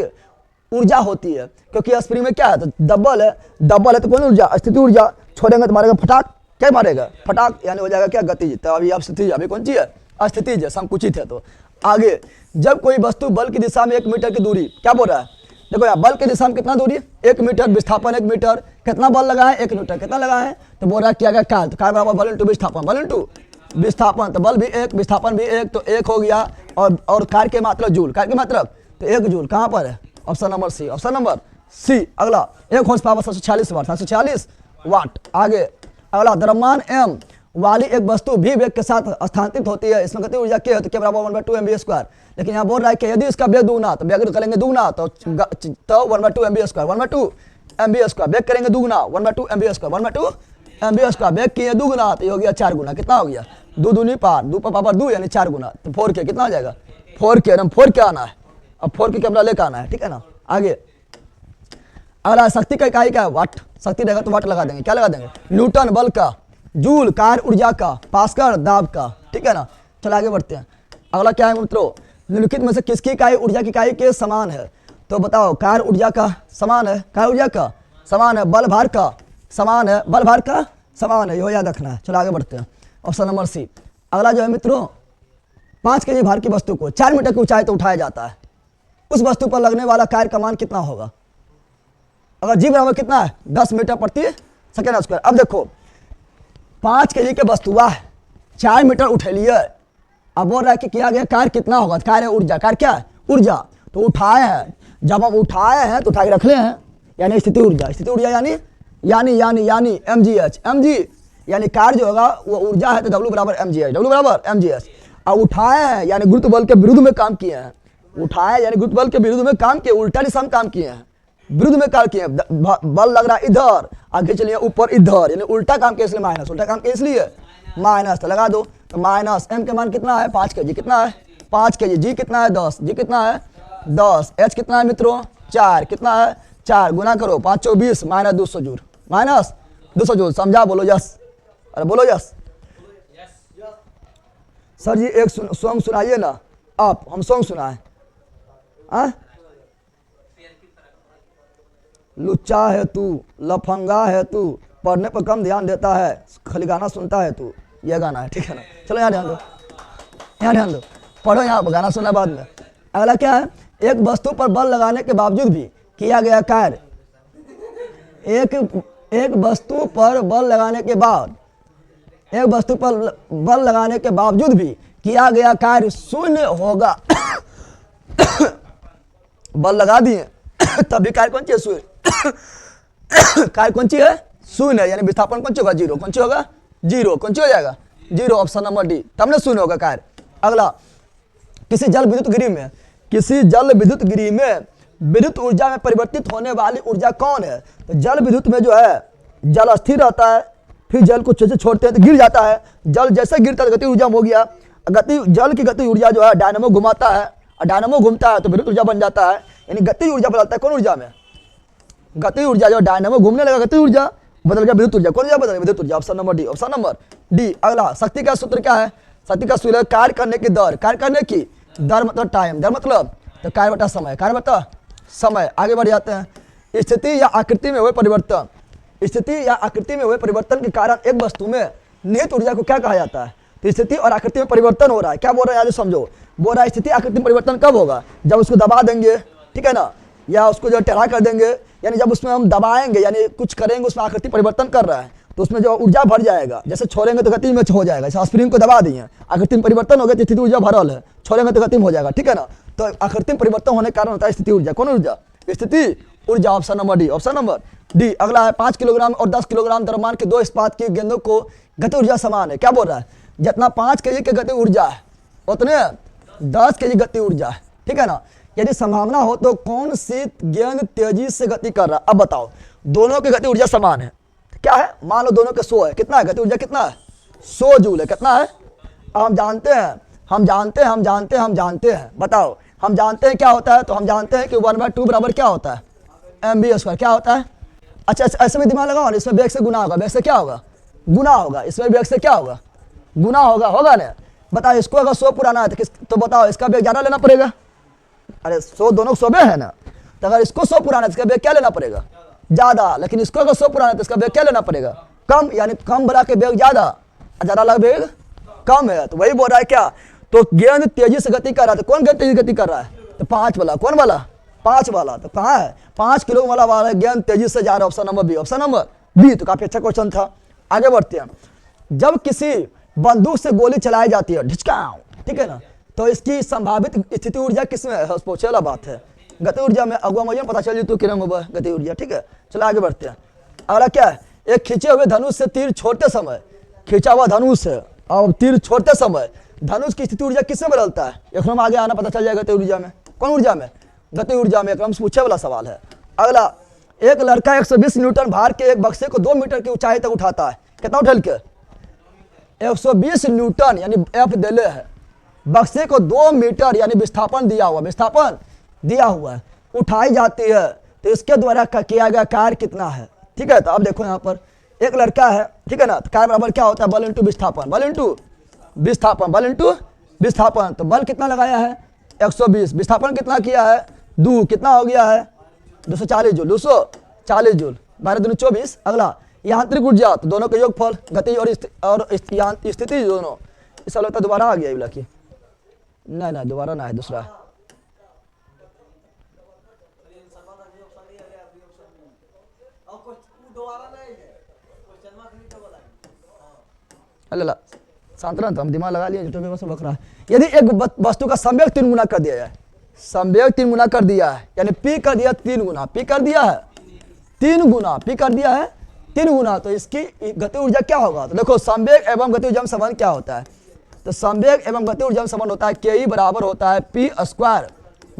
ऊर्जा होती है, क्योंकि स्प्रिंग में क्या है? तो डबल है तो कौन ऊर्जा? स्थिति ऊर्जा। छोड़ेंगे तो मारेगा फटाक, क्या मारेगा, फटाक, यानी हो जाएगा क्या, गतिज। तो अभी अब स्थिति, अभी कौन सी है, अस्थितिज है, संकुचित है। तो आगे, जब कोई वस्तु बल की दिशा में 1 मीटर की दूरी, क्या बोल रहा है, देखो यार, बल की दिशा में कितना दूरी, 1 मीटर, विस्थापन 1 मीटर, कितना बल लगा है, 1 न्यूटन, कितना लगा है, तो बोल रहा है क्या क्या, तो क्या बराबर बल इंटू विस्थापन, बल इंटू विस्थापन, तो बल भी 1, विस्थापन भी 1, तो 1 हो गया। और कार्य के मतलब जूल, कार्य के मतलब, तो 1 जूल कहाँ पर है, option number C, option number C. अगला, 1 हॉर्स पावर 746 वाट, 746 वाट। आगे अगला, द्रव्यमान m वाली एक वस्तु भी वेग के साथ स्थानांतरित होती है, इसमें गति ऊर्जा क्या है, तो क्या बराबर 1/2 mv²। लेकिन यहाँ बोल रहा है कि यदि इसका वेग दुगुना, तो वेग करेंगे दुगुना, तो 1/2 mv², 1/2 mv², वेग करेंगे दुगुना, 1/2 mv², 1/2 mv², वेग किए दुगुना, तो ये हो गया 4 गुना, कितना हो गया, 2 दूनी पार, 2 पर पावर 2 यानी 4 गुना, तो 4k कितना हो जाएगा, 4k, एकदम 4k आना है, अब 4k कैमरा लेकर आना है, ठीक है ना। आगे अगला, शक्ति का इकाई क्या है, वाट, शक्ति रहेगा तो वाट लगा देंगे, क्या लगा देंगे, न्यूटन बल का, जूल कार्य ऊर्जा का, पास्कल दाब का, ठीक है ना। चलो आगे बढ़ते हैं। अगला क्या है मित्रों, निम्नलिखित में से किसकी इकाई ऊर्जा की इकाई के समान है, तो बताओ, कार्य ऊर्जा का समान है, कार्य ऊर्जा का समान है, बल भार का समान है, बल भार का समान है, ये याद रखना है। चलो आगे बढ़ते हैं, ऑप्शन नंबर सी। अगला जो है मित्रों, 5 केजी भार की वस्तु को 4 मीटर की ऊंचाई तो उठाया जाता है, उस वस्तु पर लगने वाला कार्य का मान कितना होगा, अगर जी बराबर कितना है, 10 मीटर प्रति सेकेंड स्क्वायर। अब देखो, 5 केजी के वस्तु वाह 4 मीटर उठे लिए, अब बोल रहा है कि किया गया कार्य कितना होगा, कार्य ऊर्जा, कार्य क्या है, ऊर्जा, तो उठाए हैं, जब हम उठाए हैं तो उठा के रख ले हैं, यानी स्थिति ऊर्जा, स्थिति ऊर्जा यानी mgh, mg यानी कार्य जो होगा वो ऊर्जा है, तो W बराबर mgh, W बराबर mgh। अब उठाए हैं यानी गुरुत्व बल के विरुद्ध में काम किए हैं, उठाए यानी गुरुत्व बल के विरुद्ध में काम किए, उल्टा दिशा में काम किए हैं, विरुद्ध में कार्य किए, बल लग रहा है इधर, आगे चलिए ऊपर इधर, यानी उल्टा काम किया इसलिए माइनस, उल्टा काम किया इसलिए माइनस, तो लगा दो, तो माइनस m के मान कितना है, 5 kg, कितना है 5 kg, जी कितना है 10, जी कितना है 10, h कितना है मित्रों 4, कितना है 4, गुना करो 5 चौक 20 माइनस 200 जूल, माइनस 200 जूल, समझा, बोलो यस, अरे बोलो यस। सर जी एक सॉन्ग सुनाइए ना, आप, हम सॉन्ग सुनाए, लुच्चा है तू, लफंगा है तू, पढ़ने पर कम ध्यान देता है, खाली गाना सुनता है तू, ये गाना है, ठीक है ना। चलो यहाँ ध्यान दो, यहाँ ध्यान दो, पढ़ो, यहाँ गाना सुना बाद में। अगला क्या है, एक वस्तु पर बल लगाने के बावजूद भी किया गया कार्य, एक वस्तु पर बल लगाने के बाद, एक वस्तु पर बल लगाने के बावजूद भी किया गया कार्य शून्य होगा। बल लगा दिए तभी कार्य कौन सी है, शून्य, कार्य कौन सी है, शून्य, यानी विस्थापन कौन सी होगा, जीरो, कौन सी होगा, जीरो, कौन सी हो जाएगा, जीरो, ऑप्शन नंबर डी, तब ना शून्य होगा कार्य। अगला, किसी जल विद्युत गिरी में विद्युत ऊर्जा में परिवर्तित होने वाली ऊर्जा कौन है, तो जल विद्युत में जो है, जल स्थिर रहता है, फिर जल को छोड़ते हैं तो गिर जाता है, जल जैसे गिरता है तो गति ऊर्जा हो गया, जल की गति ऊर्जा जो है डायनामो घुमाता है, और डायनामो घूमता है तो विद्युत ऊर्जा बन जाता है, यानी गति ऊर्जा बदलता है कौन ऊर्जा में, गति ऊर्जा, जो डायनामो घूमने लगा गति ऊर्जा बदल गया विद्युत ऊर्जा, कौन ऊर्जा बदल, विद्युत ऊर्जा, option number D, option number D. अगला, शक्ति का सूत्र क्या है, शक्ति का सूत्र कार्य करने की दर, कार्य करने की दर मतलब टाइम, दर मतलब तो कार्य बटा समय, कार्य बटा समय। आगे बढ़ जाते हैं, स्थिति या आकृति में हुए परिवर्तन, स्थिति या आकृति में हुए परिवर्तन के कारण एक वस्तु में निहित ऊर्जा को क्या कहा जाता है, तो स्थिति और आकृति में परिवर्तन हो रहा है, क्या बोल रहा है, समझो, बोल रहा है स्थिति आकृति में परिवर्तन कब होगा, जब उसको दबा देंगे, ठीक है ना, या उसको जो टेढ़ा कर देंगे, यानी जब उसमें हम दबाएंगे, यानी कुछ करेंगे, उसमें आकृति परिवर्तन कर रहा है, तो उसमें जो ऊर्जा भर जाएगा, जैसे छोड़ेंगे तो गति में हो जाएगा, जैसे स्प्रिंग को दबा दिए, आकृति में परिवर्तन हो गया, स्थिति ऊर्जा भरल है, छोड़ेंगे तो गति में हो जाएगा, ठीक है ना। तो आकृति में परिवर्तन होने के कारण होता है स्थिति ऊर्जा, कौन ऊर्जा, स्थिति ऊर्जा, option number D, option number D. अगला है, 5 किलोग्राम और 10 किलोग्राम द्रव्यमान के 2 इस्पात की गेंदों को गति ऊर्जा समान है, क्या बोल रहा है, जितना 5 kg की गति ऊर्जा है उतने 10 kg गति ऊर्जा है, ठीक है ना। यदि संभावना हो तो कौन सी गेंद तेजी से गति कर रहा है, अब बताओ, दोनों की गति ऊर्जा समान है, क्या है, मान लो दोनों के 100 है, कितना है गति ऊर्जा, कितना है 100 जूल है, कितना है, हम जानते हैं, बताओ, हम जानते हैं क्या होता है, तो हम जानते हैं कि 1/2 बराबर क्या होता है, mv², क्या होता है। अच्छा, ऐसे में दिमाग लगाओ, इसमें वेग से गुना होगा, वेग से क्या होगा, गुना होगा, इसमें वेग से क्या होगा, गुना होगा ना। बताओ, इसको अगर 100 पुराना है तो बताओ इसका वेग ज्यादा लेना पड़ेगा, अरे 100 दोनों 100 है ना, तो अगर इसको 100 पुराना है तो इसका वेग क्या लेना पड़ेगा, ज्यादा, लेकिन इसको अगर 100 पुराना है तो इसका वेग क्या लेना पड़ेगा, कम, यानी कम बला के वेग ज्यादा, ज्यादा वाला वेग कम है। तो वही बोल रहा है क्या, तो गेंद तेजी से गति कर रहा है, तो कौन गेंद तेजी गति कर रहा है, तो 5 वाला। कौन वाला, 5 वाला। तो कहाँ है, 5 किलो वाला गेंद तेजी से जा रहा है, option number B, option number B. तो काफी अच्छा क्वेश्चन था। आगे बढ़ते हैं। जब किसी बंदूक से गोली चलाई जाती है, ढिचकाओ, ठीक है ना, तो इसकी संभावित स्थिति ऊर्जा किसमें है, पूछे वाला बात है। गति ऊर्जा में अगुआ मुझे पता चल तो किरण होगा गति ऊर्जा, ठीक है। चलो आगे बढ़ते हैं। अगला क्या है, एक खींचे हुए धनुष से तीर छोड़ते समय, खींचा हुआ धनुष है और तीर छोड़ते समय धनुष की स्थिति ऊर्जा किसमें बदलता है, एक नंबर आगे आना पता चल जाएगा गति ऊर्जा में। कौन ऊर्जा में, गति ऊर्जा में, एक नंबर पूछे वाला सवाल है। अगला, एक लड़का 120 न्यूटन भार के एक बक्से को 2 मीटर की ऊंचाई तक उठाता है, कितना उठल के, 120 न्यूटन यानी एफ दिले है, बक्से को 2 मीटर यानी विस्थापन दिया हुआ, विस्थापन दिया हुआ है, उठाई जाती है, तो इसके द्वारा किया गया कार्य कितना है, ठीक है। तो अब देखो यहाँ पर एक लड़का है, ठीक है ना, तो कार्य बराबर क्या होता है, बल इंटू विस्थापन, बल इंटू विस्थापन, बल इंटू विस्थापन। तो बल कितना लगाया है 120, विस्थापन कितना किया है 2, कितना हो गया है 240 जूल, 240 जूल, 12 दूनी 24। अगला, यांत्रिक ऊर्जा, तो दोनों के योगफल, गति और स्थिति दोनों, इस लगता है दोबारा आ गया ये की, नहीं दोबारा ना है, दूसरा है। अल्लाह सांत्वना, तो हम दिमाग लगा लिए, जो बस बक रहा है। यदि एक वस्तु का संवेग 3 गुना कर दिया जाए, संवेग 3 गुना कर दिया है, यानी पी कर दिया 3 गुना, पी कर दिया है 3 गुना, पी कर दिया है 3 गुना, तो इसकी गति ऊर्जा क्या होगा। तो देखो संवेग एवं गति ऊर्जा में संबंध क्या होता है, तो संवेग एवं गति ऊर्जा में संबंध होता है के बराबर होता है पी स्क्वायर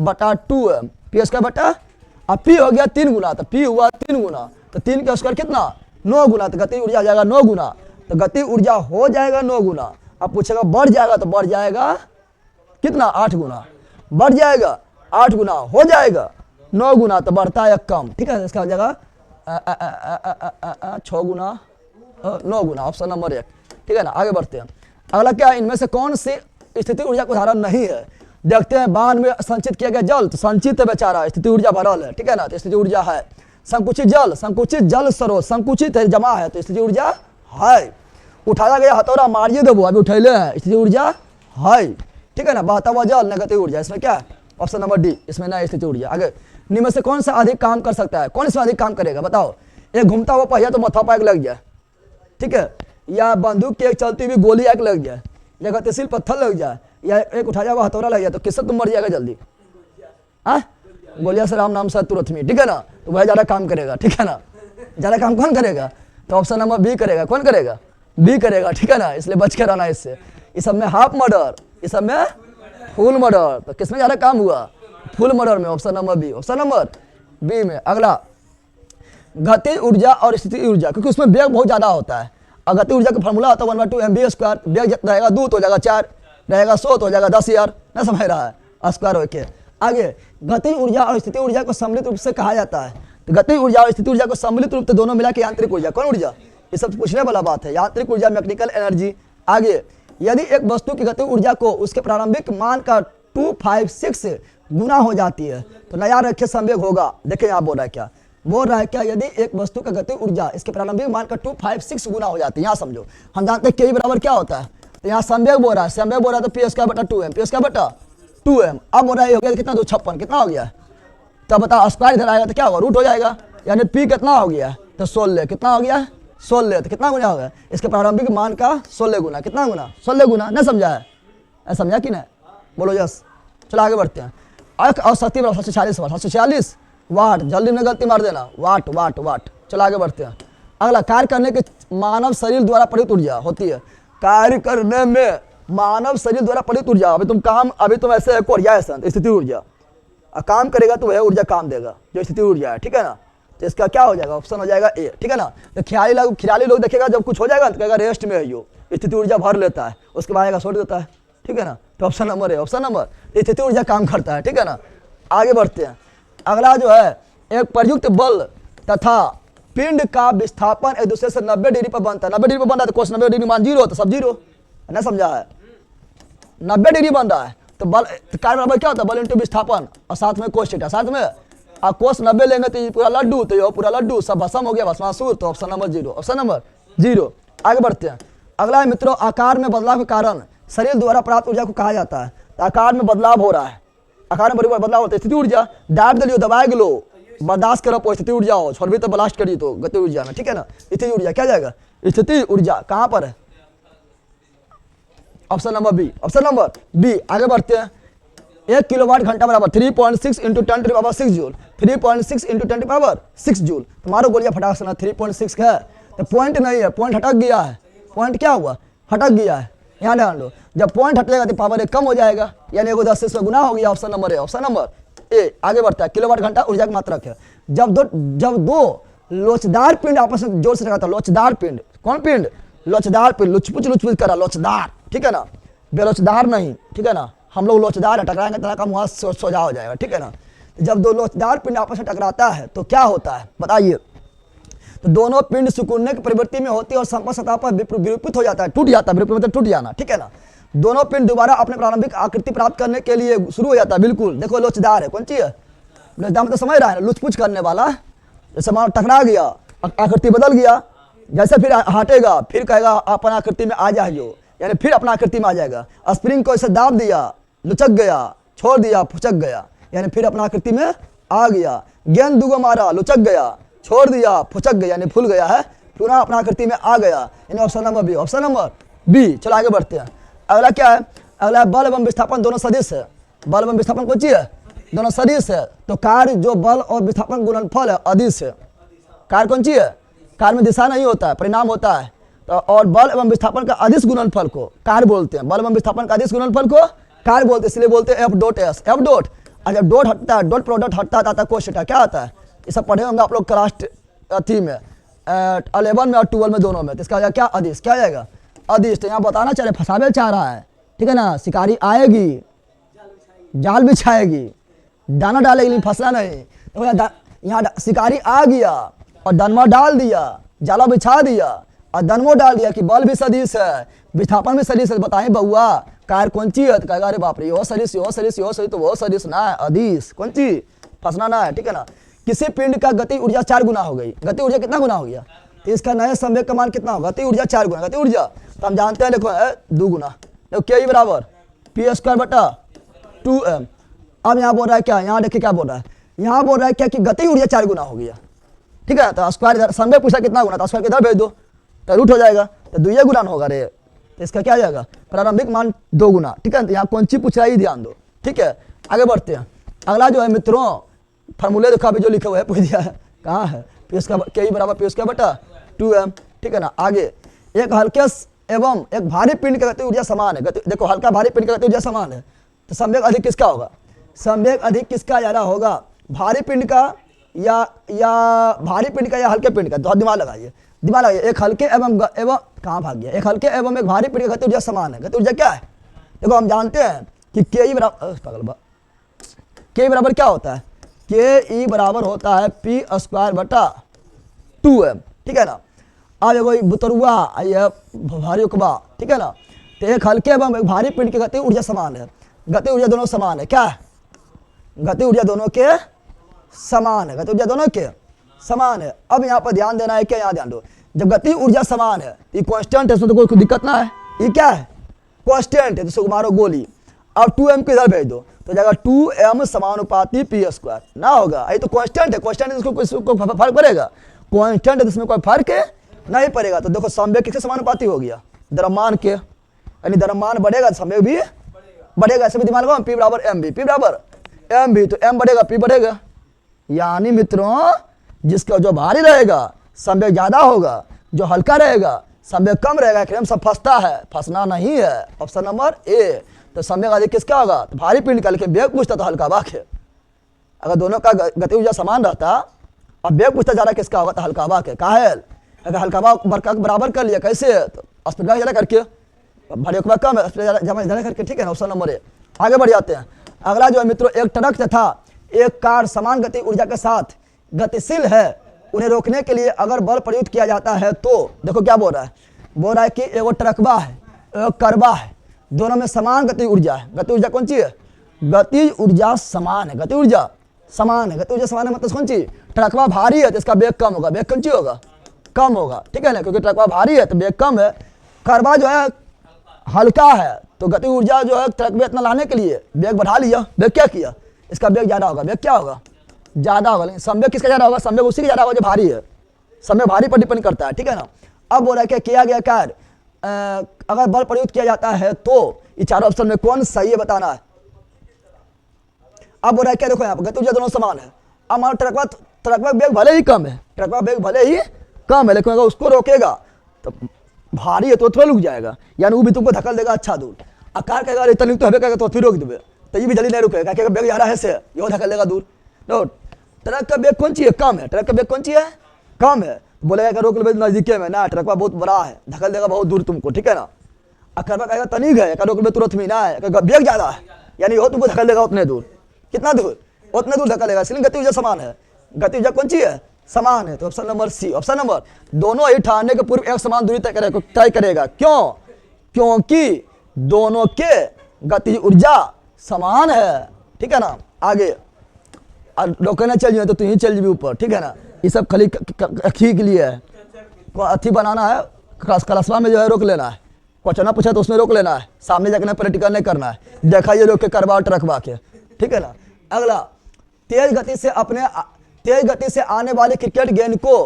बटा 2m, पी स्क्वायर बटा, अब पी हो गया 3 गुना, तो पी हुआ 3 गुना, तो 3 का स्क्वायर कितना 9 गुना, तो गति ऊर्जा आ जाएगा 9 गुना, तो गति ऊर्जा हो जाएगा 9 गुना। अब पूछेगा बढ़ जाएगा, तो बढ़ जाएगा कितना 8 गुना, बढ़ जाएगा 8 गुना, हो जाएगा 9 गुना, तो बढ़ता है कम, ठीक है। इसका हो जाएगा 6 गुना 9 गुना, ऑप्शन नंबर 1, ठीक है ना। आगे बढ़ते हैं। अगला क्या है, इनमें से कौन सी स्थिति ऊर्जा का उदाहरण नहीं है, देखते हैं। बांध में संचित किया गया जल, तो संचित है बेचारा, स्थिति ऊर्जा भरल है, ठीक है ना, तो स्थिति ऊर्जा है। संकुचित जल स्रोत, संकुचित है, जमा है, तो स्थिति ऊर्जा है। उठाया गया हथौड़ा मारिए देबो, अभी उठैले हैं, स्थिति ऊर्जा है, ठीक है ना। बहता हुआ जल नेगेटिव ऊर्जा, इसमें क्या है, ऑप्शन नंबर डी, इसमें ना स्थिति ऊर्जा। आगे, निम्न से कौन सा अधिक काम कर सकता है, कौन इसमें अधिक काम करेगा, बताओ। एक घूमता हुआ पहिया तो माथा पर लग जाए, ठीक है, या बंदूक की एक चलती हुई गोली आग लग जाए, या गतिशील पत्थर लग जाए, या एक उठाया हुआ हथौड़ा लग जाए, तो किससे तुम मर जाएगा जल्दी, गोलिया से राम नाम से तुरंत में, ठीक है ना। तो वह ज्यादा काम करेगा, ठीक है ना, ज्यादा काम कौन करेगा, तो ऑप्शन नंबर बी करेगा। कौन करेगा, बी करेगा, ठीक है ना, इसलिए बच के रहना इससे। इस सब में हाफ मर्डर, इस सब में फुल मर्डर, तो किसमें ज्यादा काम हुआ, फुल मर्डर में, option number B, option number B में। अगला, गति ऊर्जा और स्थिति ऊर्जा, क्योंकि उसमें वेग बहुत ज्यादा होता है, और गति ऊर्जा का फॉर्मूला होता है 1/2 mv स्क्वायर, वेग रहेगा 2 तो हो जाएगा 4, रहेगा 100 तो हो जाएगा 10,000, ना समझ रहा है, स्क्वायर होके। आगे, गति ऊर्जा और स्थिति ऊर्जा को सम्मिलित रूप से कहा जाता है, तो गति ऊर्जा और स्थिति ऊर्जा को सम्मिलित रूप से दोनों मिला के यांत्रिक ऊर्जा, कौन ऊर्जा, ये सब पूछने वाला बात है, यांत्रिक ऊर्जा, मैकेनिकल एनर्जी। आगे, यदि एक वस्तु की गति ऊर्जा को उसके प्रारंभिक मान का 256 गुना हो जाती है, तो नया रखे संवेग होगा। देखिए यहाँ बोल रहा है क्या, बोल रहा है क्या, यदि एक वस्तु का गति ऊर्जा इसके प्रारंभिक मान का 256 गुना हो जाती है, यहाँ समझो, हम जानते हैं के बराबर क्या होता है, तो यहाँ संवेग बोल रहा है, संवेग बोल रहा है तो पी स्क्वायर बटा 2m, पी स्क्वायर बटा 2m। अब बोल रहा है हो गया कितना 256, कितना हो गया, तब बता स्क्वायर इधर आएगा तो क्या होगा, रूट हो जाएगा, यानी पी कितना हो गया, तो 16, कितना हो गया 16, तो कितना गुना हो गया, इसके प्रारंभिक मान का 16 गुना, कितना गुना 16 गुना, न समझा है, समझा कि नहीं, बोलो यस। चलो आगे बढ़ते हैं। और शक्ति 740 वाट, 740 वाट, जल्दी में गलती मार देना, वाट वाट वाट। चलो आगे बढ़ते हैं। अगला, कार्य करने के मानव शरीर द्वारा प्रेरित ऊर्जा होती है, कार्य करने में मानव शरीर द्वारा प्रेरित ऊर्जा, अभी तुम ऐसे कोरिया स्थिति ऊर्जा, काम करेगा तो वह ऊर्जा काम देगा जो स्थिति ऊर्जा है, ठीक है ना। तो इसका क्या हो जाएगा, ऑप्शन हो जाएगा ए, ठीक है ना। तो खिलाड़ी लोग देखेगा जब कुछ हो जाएगा तो कहेगा रेस्ट में है, यो स्थिति ऊर्जा भर लेता है, उसके बाद आएगा छोड़ देता है, ठीक है ना। तो ऑप्शन नंबर है, ऑप्शन नंबर स्थिति ऊर्जा काम करता है, ठीक है ना। आगे बढ़ते हैं। अगला जो है, एक प्रयुक्त बल तथा पिंड का विस्थापन एक दूसरे से 90 डिग्री पर बनता है, 90 डिग्री पर बन रहा है, तो कोस 90 डिग्री मान 0 तो सब 0, ना समझा है, 90 डिग्री बन रहा है, तो बल कार्य बराबर क्या होता है, बल इंटू विस्थापन, और साथ में कोस थीटा, साथ में कोस 90 लेंगे तो ये पूरा लड्डू, तो ये पूरा लड्डू, सब भस्म हो गया, भस्मासुर, तो ऑप्शन नंबर 0, ऑप्शन नंबर 0। आगे बढ़ते हैं। अगला है मित्रों, आकार में बदलाव के कारण शरीर द्वारा प्राप्त ऊर्जा को कहा जाता है। तो आकार में बदलाव हो रहा है, आकार में बदलाव होता है। स्थिति ऊर्जा दाब दिलियो, दबाए गिलो, बर्दाश्त करो, स्थिति ऊर्जा हो, छोड़ भी तो ब्लास्ट करिए तो गति ऊर्जा में, ठीक है ना। स्थिति ऊर्जा क्या जाएगा, स्थिति ऊर्जा कहाँ पर है, option number B, option number B. आगे बढ़ते हैं। 1 किलोवाट घंटा बराबर 3.6 into 10 to power 6 joule, 3.6 into 10 to power 6 joule. तुम्हारा गोलियां फटाक से ना 3.6 का है तो पॉइंट नहीं है, पॉइंट हटक गया है, पॉइंट क्या हुआ, हटक गया है। यहाँ ध्यान लो, जब पॉइंट हटेगा तो पावर 1 कम हो जाएगा, यानी 10 से इसमें गुना हो गया। Option number A, option number A. आगे बढ़ता है। किलोवाट घंटा ऊर्जा की मात्रक है। जब दो लोचदार पिंड आपस में जोर से टकराता है, लोचदार पिंड, कौन पिंड, लोचदार पिंड, लुचपुच करा, लोचदार, ठीक है ना, बेलोचदार नहीं, ठीक है ना। हम लोग लोचदार है, टकराएंगे तरह का मुँह सोजा हो जाएगा, ठीक है ना। जब दो लोचदार पिंड आपस में टकराता है तो क्या होता है बताइए। तो दोनों पिंड सिकुड़ने की प्रवृत्ति में होती है और संपर्क सतह पर विरूपित हो जाता है, टूट जाता है, विरूपित मतलब टूट जाना, ठीक है ना। दोनों पिंड दोबारा अपने प्रारंभिक आकृति प्राप्त करने के लिए शुरू हो जाता है। बिल्कुल देखो, लोचदार है, कौन चीज है, लोचदार मतलब समझ रहा है, लुचपुच करने वाला। जैसे मान टकरा गया, आकृति बदल गया, जैसे फिर हटेगा, फिर कहेगा अपना आकृति में आ जाइयो, यानी फिर अपना आकृति में आ जाएगा। स्प्रिंग को ऐसे दाब दिया, लुचक गया, छोड़ दिया, फुचक गया, यानी फिर अपना आकृति में आ गया। गेंद दुगो मारा, लुचक गया, छोड़ दिया, फुचक गया, यानी फूल गया है, पुनः अपना आकृति में आ गया, यानी option number B, option number B. चलो आगे बढ़ते हैं। अगला क्या है, अगला बल एवं विस्थापन दोनों सदिश है। बल एवं विस्थापन कौन चीज है, दोनों सदिश है। तो कार्य जो बल और विस्थापन गुणनफल है अदिश है। कार्य कौन चीज है, कार्य में दिशा नहीं होता है, परिणाम होता है। तो और बल एवं विस्थापन का अदिश गुणनफल को कार्य बोलते हैं। बल एवं विस्थापन का अदिश गुणनफल को कार्य बोलते हैं, इसलिए बोलते हैं F dot S, F dot. और जब डॉट हटता है, डॉट प्रोडक्ट हटता है, कोष्ठक क्या आता है, ये सब पढ़े होंगे आप लोग क्लास अथी में 11 में और 12 में दोनों में। तो इसका क्या अदिश, क्या जाएगा अदिश। तो यहाँ बताना चाह रहे, फंसावे चाह रहा है, ठीक है ना। शिकारी आएगी, जाल बिछाएगी, दाना डालेगी, लेकिन फंसना नहीं। तो यहाँ शिकारी आ गया और दनमा डाल दिया, जाला बिछा दिया और दनमो डाल दिया कि बल भी सदिश है, विस्थापन भी सदिश है। बताएं बउआ कार्य कौन ची है, तो कहेगा अरे बाप रे यो सदिश, यो सदिश, यो सदिश, तो वो सदिश ना है, अदिश कौन चीज, फंसना ना है, ठीक है ना। किसी पिंड का गति ऊर्जा 4 गुना हो गई, गति ऊर्जा कितना गुना हो गया, तो इसका नया संवेग का मान कितना होगा, गति ऊर्जा 4 गुना। गति ऊर्जा तो हम जानते हैं, देखो 2 गुना, देखो के बराबर पी स्क्वायर बटा 2m। अब यहाँ बोल रहा है क्या, यहाँ देखिए क्या बोल रहा है, यहाँ बोल रहा है क्या कि गति ऊर्जा 4 गुना हो गया, ठीक है। तो स्क्वायर इधर, संवेग पूछा कितना गुना, तो स्क्वायर इधर भेज दो तो रूट हो जाएगा, तो 2 गुना होगा रे। तो इसका क्या आ जाएगा, प्रारंभिक मान 2 गुना, ठीक है। तो यहाँ कौन सी पूछ रहा है ध्यान दो, ठीक है। आगे बढ़ते हैं। अगला जो है मित्रों, फार्मूले देखो अभी जो लिखा हुआ है पूछ दिया है, कहाँ है, पी इसका के बराबर पी इसका बटा 2m, ठीक है ना। आगे एक हल्के एवं एक भारी पिंड की गति ऊर्जा समान है। देखो हल्का भारी पिंड की गति ऊर्जा समान है, तो संवेग अधिक किसका होगा, संवेग अधिक किसका ज़्यादा होगा, भारी पिंड का या भारी पिंड का या हल्के पिंड का। तो दिमाग लगाइए, दिमाग लगाइए। एक हल्के एवं कहाँ भाग गया, एक हल्के एवं एक भारी पिंड की गति ऊर्जा समान है। गति ऊर्जा क्या है, देखो हम जानते हैं कि के बराबर क्या होता है, के बराबर होता है पी स्क्वायर बटा 2m, ठीक है ना। अब एगो बुतरुआ ये भारी उकबा, ठीक है ना। तो एक हल्के एवं एक भारी पिंड की गति ऊर्जा समान है। गति ऊर्जा दोनों समान है, क्या है, गति ऊर्जा दोनों के समान है, गति ऊर्जा दोनों के समान है। अब यहाँ पर ध्यान देना है, क्या यहाँ ध्यान दो, जब गति ऊर्जा समान है ये कांस्टेंट है, इसमें तो कोई दिक्कत ना है, ये क्या है कांस्टेंट है, तो मारो गोली। अब 2m को इधर भेज दो तो जाएगा 2m समानुपाती पी स्क्वायर ना होगा, ये तो कांस्टेंट है, कांस्टेंट है, इसको फर्क पड़ेगा, कांस्टेंट है तो इसमें कोई फर्क नहीं पड़ेगा। तो देखो संवेग किसके समानुपाती हो गया, द्रव्यमान के, यानी द्रव्यमान बढ़ेगा तो संवेग भी बढ़ेगा। ऐसे भी दिमाग लगाओ, पी बराबर एम बी, पी बराबर एम बी, तो एम बढ़ेगा पी बढ़ेगा। यानी मित्रों जिसका जो भारी रहेगा संवेग ज्यादा होगा, जो हल्का रहेगा संवेग कम रहेगा। क्रम सब फंसता है, फंसना नहीं है, ऑप्शन नंबर ए। तो संवेग अधिक किसका होगा, तो भारी पिंड का, लेकिन वेग पूछता तो हल्का वाक है। अगर दोनों का गति ऊर्जा समान रहता और वेग पूछता जा रहा किसका होगा, तो हल्का वाक है। काहेल अगर हल्का वाक बराबर कर लिया कैसे, तो स्पीड ज्यादा करके, भारी वाक कम है, स्पीड ज्यादा करके, ठीक है ना, ऑप्शन नंबर ए। आगे बढ़ जाते हैं। अगला जो है मित्रों, एक ट्रक तथा एक कार समान गति ऊर्जा के साथ गतिशील है, उन्हें रोकने के लिए अगर बल प्रयुक्त किया जाता है तो देखो क्या बोल रहा है कि एगो ट्रकबा है एगो करबा है, दोनों में समान गति ऊर्जा है। गति ऊर्जा कौन सी है, गति ऊर्जा समान है, गति ऊर्जा समान है, गति ऊर्जा समान है मतलब कौन सी, ट्रकबा भारी है तो इसका वेग कम होगा, वेग कौन सी होगा कम होगा, ठीक है ना, क्योंकि ट्रकवा भारी है तो वेग कम है, करवा जो है हल्का है, तो गति ऊर्जा जो है ट्रक में इतना लाने के लिए वेग बढ़ा लिया, वेग क्या किया, इसका वेग ज़्यादा होगा, वेग क्या होगा ज़्यादा होगा, लेकिन संवेग किसका ज़्यादा होगा, संवेग उसी का ज़्यादा होगा जो भारी है, संवेग भारी पर डिपेंड करता है, ठीक है ना। अब बोल रहा है क्या किया गया कार्य अगर बल प्रयुक्त किया जाता है तो ये चारों ऑप्शन में कौन सही है बताना है। अब बोल रहा है क्या, देखो यहाँ पर गति ऊर्जा दोनों समान है। अब मान ट्रकवा वेग भले ही कम है, ट्रकवा वेग भले ही कम है, लेकिन अगर उसको रोकेगा तो भारी है तो थोड़ा रुक जाएगा, यानी वो भी तुमको धक्का देगा अच्छा दूर। आकार कहेगा इतना तो हमें कहेगा तो फिर रोक देवे, तो ये भी जल्दी नहीं रुकेगा, क्या वेग ज़्यादा है से ये धक्का देगा दूर। नो, ट्रक का वेग कौन सी है, कम है, ट्रक का वेग कौन सी है, कम है, तो बोलेगा कि रोक लो नजदीके में ना, ट्रकवा बहुत बड़ा है, धक्का देगा बहुत दूर तुमको, ठीक है ना। अकरवा कहेगा तनिक है, रोक लो तुरंत में ना है, वेग ज़्यादा है, यानी वो तुमको धक्का देगा उतने दूर, कितना दूर, उतने दूर धक्का देगा, इसलिए गति ऊर्जा समान है, गति ऊर्जा कौन सी है, समान है। तो option number C, option number दोनों ही ठहरने के पूर्व एक समान दूरी तय करेगा, क्यों, क्योंकि दोनों के गति ऊर्जा समान है, ठीक है ना। आगे रोकना चल जाए तो तू ही चल जाए ऊपर, ठीक है ना, ये सब खाली अखी के लिए है, अथी बनाना है, क्लासवा में जो है रोक लेना है, क्वेश्चन पूछा तो उसमें रोक लेना है, सामने जाकर प्रैक्टिकल नहीं करना है, देखा ये रोक के करवा ट्रकवा के, ठीक है ना। अगला, तेज गति से आने वाले क्रिकेट गेंद को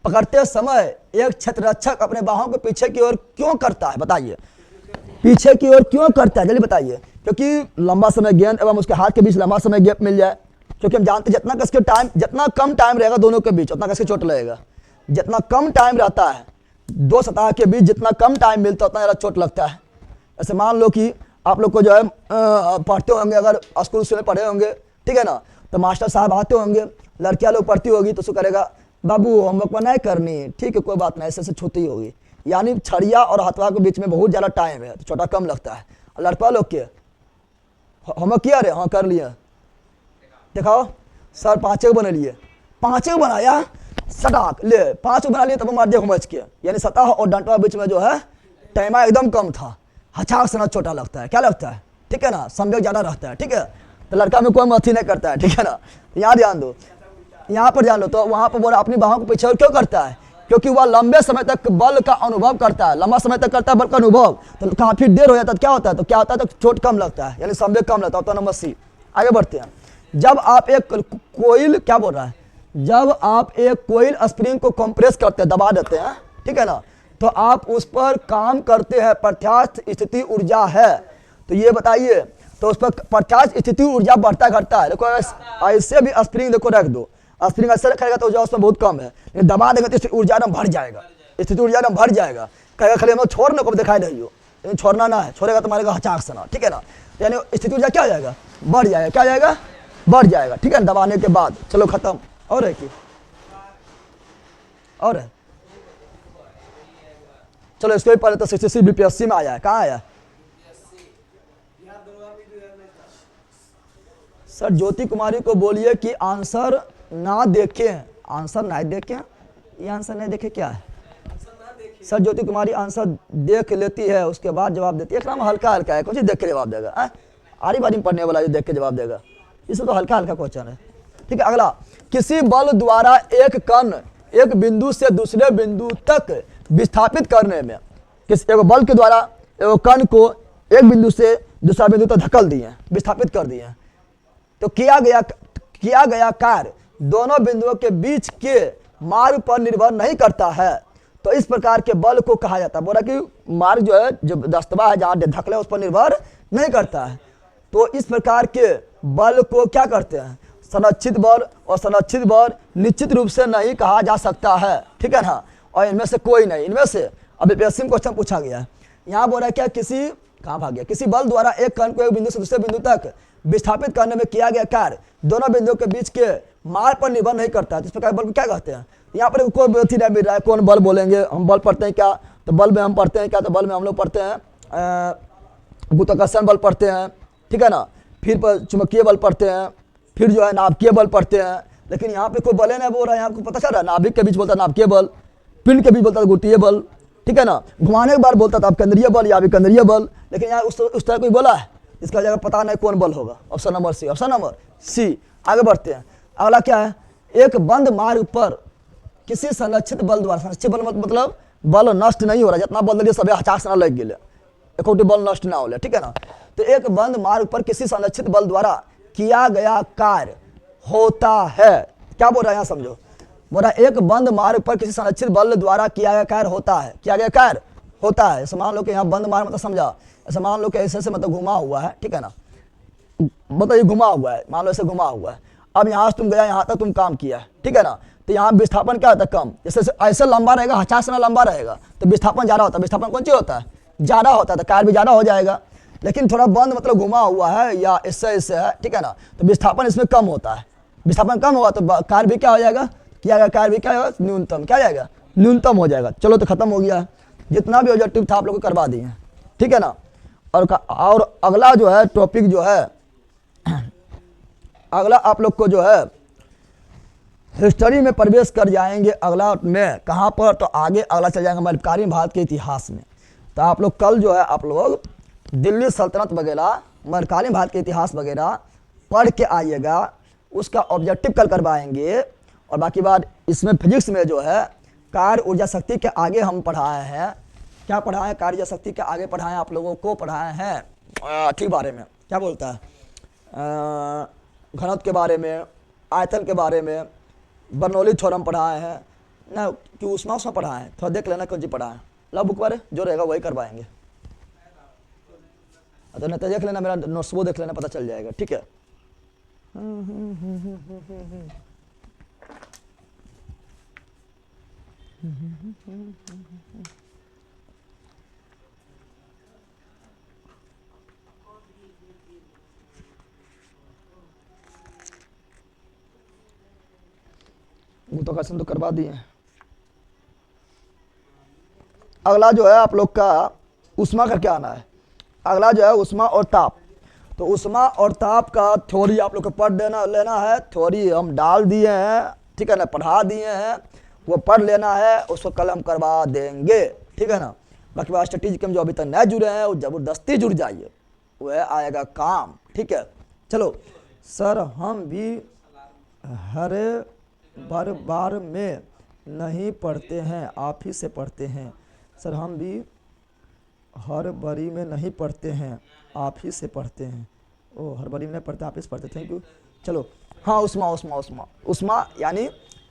पकड़ते समय एक क्षेत्ररक्षक अपने बाहों को पीछे की ओर क्यों करता है, बताइए, पीछे की ओर क्यों करता है, जल्दी बताइए। क्योंकि लंबा समय गेंद एवं उसके हाथ के बीच लंबा समय गैप मिल जाए, क्योंकि हम जानते हैं जितना कम टाइम रहेगा दोनों के बीच उतना कसके चोट लगेगा, जितना कम टाइम रहता है दो सतह के बीच जितना कम टाइम मिलता है उतना ज़्यादा चोट लगता है। ऐसे मान लो कि आप लोग को जो है पढ़ते होंगे, अगर स्कूल से पढ़े होंगे, ठीक है ना, तो मास्टर साहब आते होंगे, लड़कियां लोग पढ़ती होगी तो उसको करेगा बाबू होमवर्क पर नहीं करनी, ठीक है कोई बात नहीं, ऐसे छूती होगी, यानी छड़िया और हथवा के बीच में बहुत ज़्यादा टाइम है तो छोटा कम लगता है। लड़का लोग के होमवर्क किया रे, हाँ कर लिया, दिखाओ सर 5 बना लिए, 5 बनाया सटाक ले 5 बना लिए, तब मार दिया घुमच के, यानी सतह और डंटवा बीच में जो है टाइम एकदम कम था, हचाक से ना छोटा लगता है, क्या लगता है, ठीक है ना, संवेग ज़्यादा रहता है, ठीक है। तो लड़का में कोई मथी नहीं करता है, ठीक है ना, यहाँ ध्यान दो, यहाँ पर ध्यान दो। तो वहाँ पर बोला अपनी बाहों को पीछे और क्यों करता है, क्योंकि वह लंबे समय तक बल का अनुभव करता है, लंबा समय तक करता है बल का अनुभव, तो काफी देर हो जाता है, क्या होता है, तो क्या होता है, तो चोट कम लगता है, यानी संवेग कम लगता है। तो नंबर सी। आगे बढ़ते हैं। जब आप एक कोयल, क्या बोल रहा है, जब आप एक कोयल स्प्रिंग को कंप्रेस करते हैं, दबा देते हैं, ठीक है ना, तो आप उस पर काम करते हैं, प्रत्यास्थ स्थिति ऊर्जा है, तो ये बताइए, तो उस पर प्रत्यास्थ स्थिति ऊर्जा बढ़ता घटता है। देखो ऐसे भी स्प्रिंग देखो रख दो, स्प्रिंग ऐसे रखेगा तो ऊर्जा उसमें बहुत कम है, लेकिन दबा देगा तो ऊर्जा एकदम भर जाएगा, स्थिति ऊर्जा एकदम भर जाएगा, कहेगा खाली हम लोग छोड़ने को दिखाई नहीं हो, लेकिन छोड़ना ना है, छोड़ेगा तो मारेगा हचाक सना, ठीक है ना, यानी स्थिति ऊर्जा क्या हो जाएगा, बढ़ जाएगा, क्या जाएगा, बढ़ जाएगा, ठीक है ना, दबाने के बाद। चलो खत्म। और है कि और है, चलो इसको भी पहले तो CCC BPSC में आया है, कहाँ आया सर? ज्योति कुमारी को बोलिए कि आंसर ना देखें, आंसर नहीं देखें, ये आंसर नहीं देखे क्या है सर? ज्योति कुमारी आंसर देख लेती है उसके बाद जवाब देती है, एक नाम हल्का हल्का है, कुछ देख के जवाब देगा, आरी बारी में पढ़ने वाला जो देख के जवाब देगा, इसमें तो हल्का हल्का क्वेश्चन है, ठीक है। अगला, किसी बल द्वारा एक कण एक बिंदु से दूसरे बिंदु तक विस्थापित करने में, किसी एक बल के द्वारा एक कण को एक बिंदु से दूसरा बिंदु तक धकेल दिए, विस्थापित कर दिए, तो किया गया कार्य दोनों बिंदुओं के बीच के मार्ग पर निर्भर नहीं करता है, तो इस प्रकार के बल को कहा जाता है। बोला कि मार्ग जो है, जो दस्तवा है जहाँ धकले उस पर निर्भर नहीं करता है, तो इस प्रकार के बल को क्या करते हैं, संरक्षित बल, और संरक्षित बल निश्चित रूप से नहीं कहा जा सकता है, ठीक है ना, और इनमें से कोई नहीं, इनमें से अभी पेसिंग क्वेश्चन पूछा गया है, यहाँ बोल रहा है क्या, किसी कहाँ भाग गया, किसी बल द्वारा एक कण को एक बिंदु से दूसरे बिंदु तक विस्थापित करने में किया गया कार्य दोनों बिंदुओं के बीच के मार्ग पर निर्भर नहीं करता है, इस प्रकार बल को क्या कहते हैं। यहाँ पर कोई व्यक्ति नहीं मिल रहा है, कौन बल बोलेंगे, हम बल पढ़ते हैं क्या, तो बल में हम पढ़ते हैं क्या, तो बल में हम लोग पढ़ते हैं गुरुत्वाकर्षण बल पढ़ते हैं, ठीक है ना, फिर चुंबकीय बल पढ़ते हैं, फिर जो है नाभिकीय बल पढ़ते हैं, लेकिन यहाँ पे कोई बल नहीं बोल रहा है, आपको पता चल रहा है, नाभिक के बीच बोलता है नाभिकीय बल, पिंड के बीच बोलता है गुरुत्वीय बल, ठीक है ना, घुमाने के बाद बोलता था आप केंद्रीय बल या केंद्रीय बल, लेकिन यहाँ उस तरह कोई बोला है, इसका जगह पता नहीं कौन बल होगा। Option number C, option number C. आगे बढ़ते हैं। अगला क्या है, एक बंद मार्ग पर किसी संरक्षित बल द्वारा, संरक्षित बल मतलब बल नष्ट नहीं हो रहा, जितना बल दिए सब हचास ना लग गए, एक बल नष्ट ना हो, ठीक है ना। तो एक बंद मार्ग पर किसी संरक्षित बल द्वारा किया गया कार्य होता है। क्या बोल रहा है यहाँ समझो, बोल रहा है एक बंद मार्ग पर किसी संरक्षित बल द्वारा किया गया कार्य होता है, किया गया कार्य होता है। ऐसे मान लो कि यहाँ बंद मार्ग मतलब समझा, ऐसे मान लो कि ऐसे से मतलब घुमा हुआ है, ठीक है ना, मतलब ये घुमा हुआ है, मान लो ऐसे घुमा हुआ है। अब यहाँ से तुम गया, यहाँ तक तुम काम किया है, ठीक है ना। तो यहाँ विस्थापन क्या होता है, कम। जैसे ऐसे लंबा रहेगा, 50 ना लंबा रहेगा तो विस्थापन ज़्यादा होता है। विस्थापन कौन चीज़ होता है, ज़्यादा होता है, तो कार्य भी ज़्यादा हो जाएगा। लेकिन थोड़ा बंद मतलब घुमा हुआ है या इससे इससे है, ठीक है ना, तो विस्थापन इसमें कम होता है। विस्थापन कम होगा तो कार्य भी क्या हो जाएगा, किया गया कार्य भी क्या होगा, न्यूनतम, क्या जाएगा, न्यूनतम हो जाएगा। चलो तो खत्म हो गया, जितना भी ऑब्जेक्टिव था आप लोग को करवा दिए, ठीक है ना। और अगला जो है टॉपिक जो है, अगला आप लोग को जो है हिस्ट्री में प्रवेश कर जाएंगे। अगला में कहाँ पर, तो आगे अगला चल जाएगा मध्यकालीन भारत के इतिहास में। तो आप लोग कल जो है आप लोग दिल्ली सल्तनत वगैरह, मध्यकालीन भारत के इतिहास वगैरह पढ़ के आइएगा, उसका ऑब्जेक्टिव कल करवाएंगे। और बाकी बात इसमें फिजिक्स में जो है कार्य ऊर्जा शक्ति के आगे हम पढ़ाए हैं, क्या पढ़ाए हैं, कार्य ऊर्जा शक्ति के आगे पढ़ाए आप लोगों को, पढ़ाए हैं ठीक बारे में, क्या बोलता है, घनत्व के बारे में, आयतन के बारे में, बर्नौली थ्योरम पढ़ाए हैं ना, कि उसमें पढ़ाए हैं, थोड़ा देख लेना कौन जी पढ़ाए। ला बुक बारे जो रहेगा वही करवाएंगे, तो नहीं तो देख लेना, मेरा नोट्स वो देख लेना, पता चल जाएगा, ठीक है। गुरुत्वाकर्षण तो करवा दिए। अगला जो है आप लोग का उष्मा करके आना है। अगला जो है उष्मा और ताप। तो उष्मा और ताप का थ्योरी आप लोग को पढ़ लेना है। थ्योरी हम डाल दिए हैं, ठीक है ना, पढ़ा दिए हैं, वो पढ़ लेना है, उसको कल हम करवा देंगे, ठीक है ना। बाकी बात स्ट्रेटेजी के हम जो अभी तक नहीं जुड़े हैं वो ज़बरदस्ती जुड़ जाइए, वह आएगा काम, ठीक है। चलो सर हम भी हर बार में नहीं पढ़ते हैं, आप ही से पढ़ते हैं। सर हम भी हर बारी में नहीं पढ़ते हैं, आप ही से पढ़ते हैं। ओ हर बारी में नहीं पढ़ते, आप ही से पढ़ते, थैंक यू। चलो हाँ,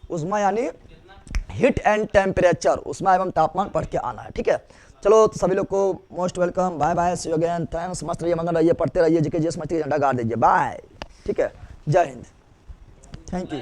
उष्मा यानी हीट एंड टेम्परेचर, उष्मा एवं तापमान पढ़ के आना है, ठीक है। चलो तो सभी लोग को most welcome, bye bye, see you again, thanks, मस्त रहिए, मंगल रहिए, पढ़ते रहिए, जीके जीएस मस्ती झंडा गाड़ दीजिए, बाय, ठीक है, जय हिंद, थैंक यू।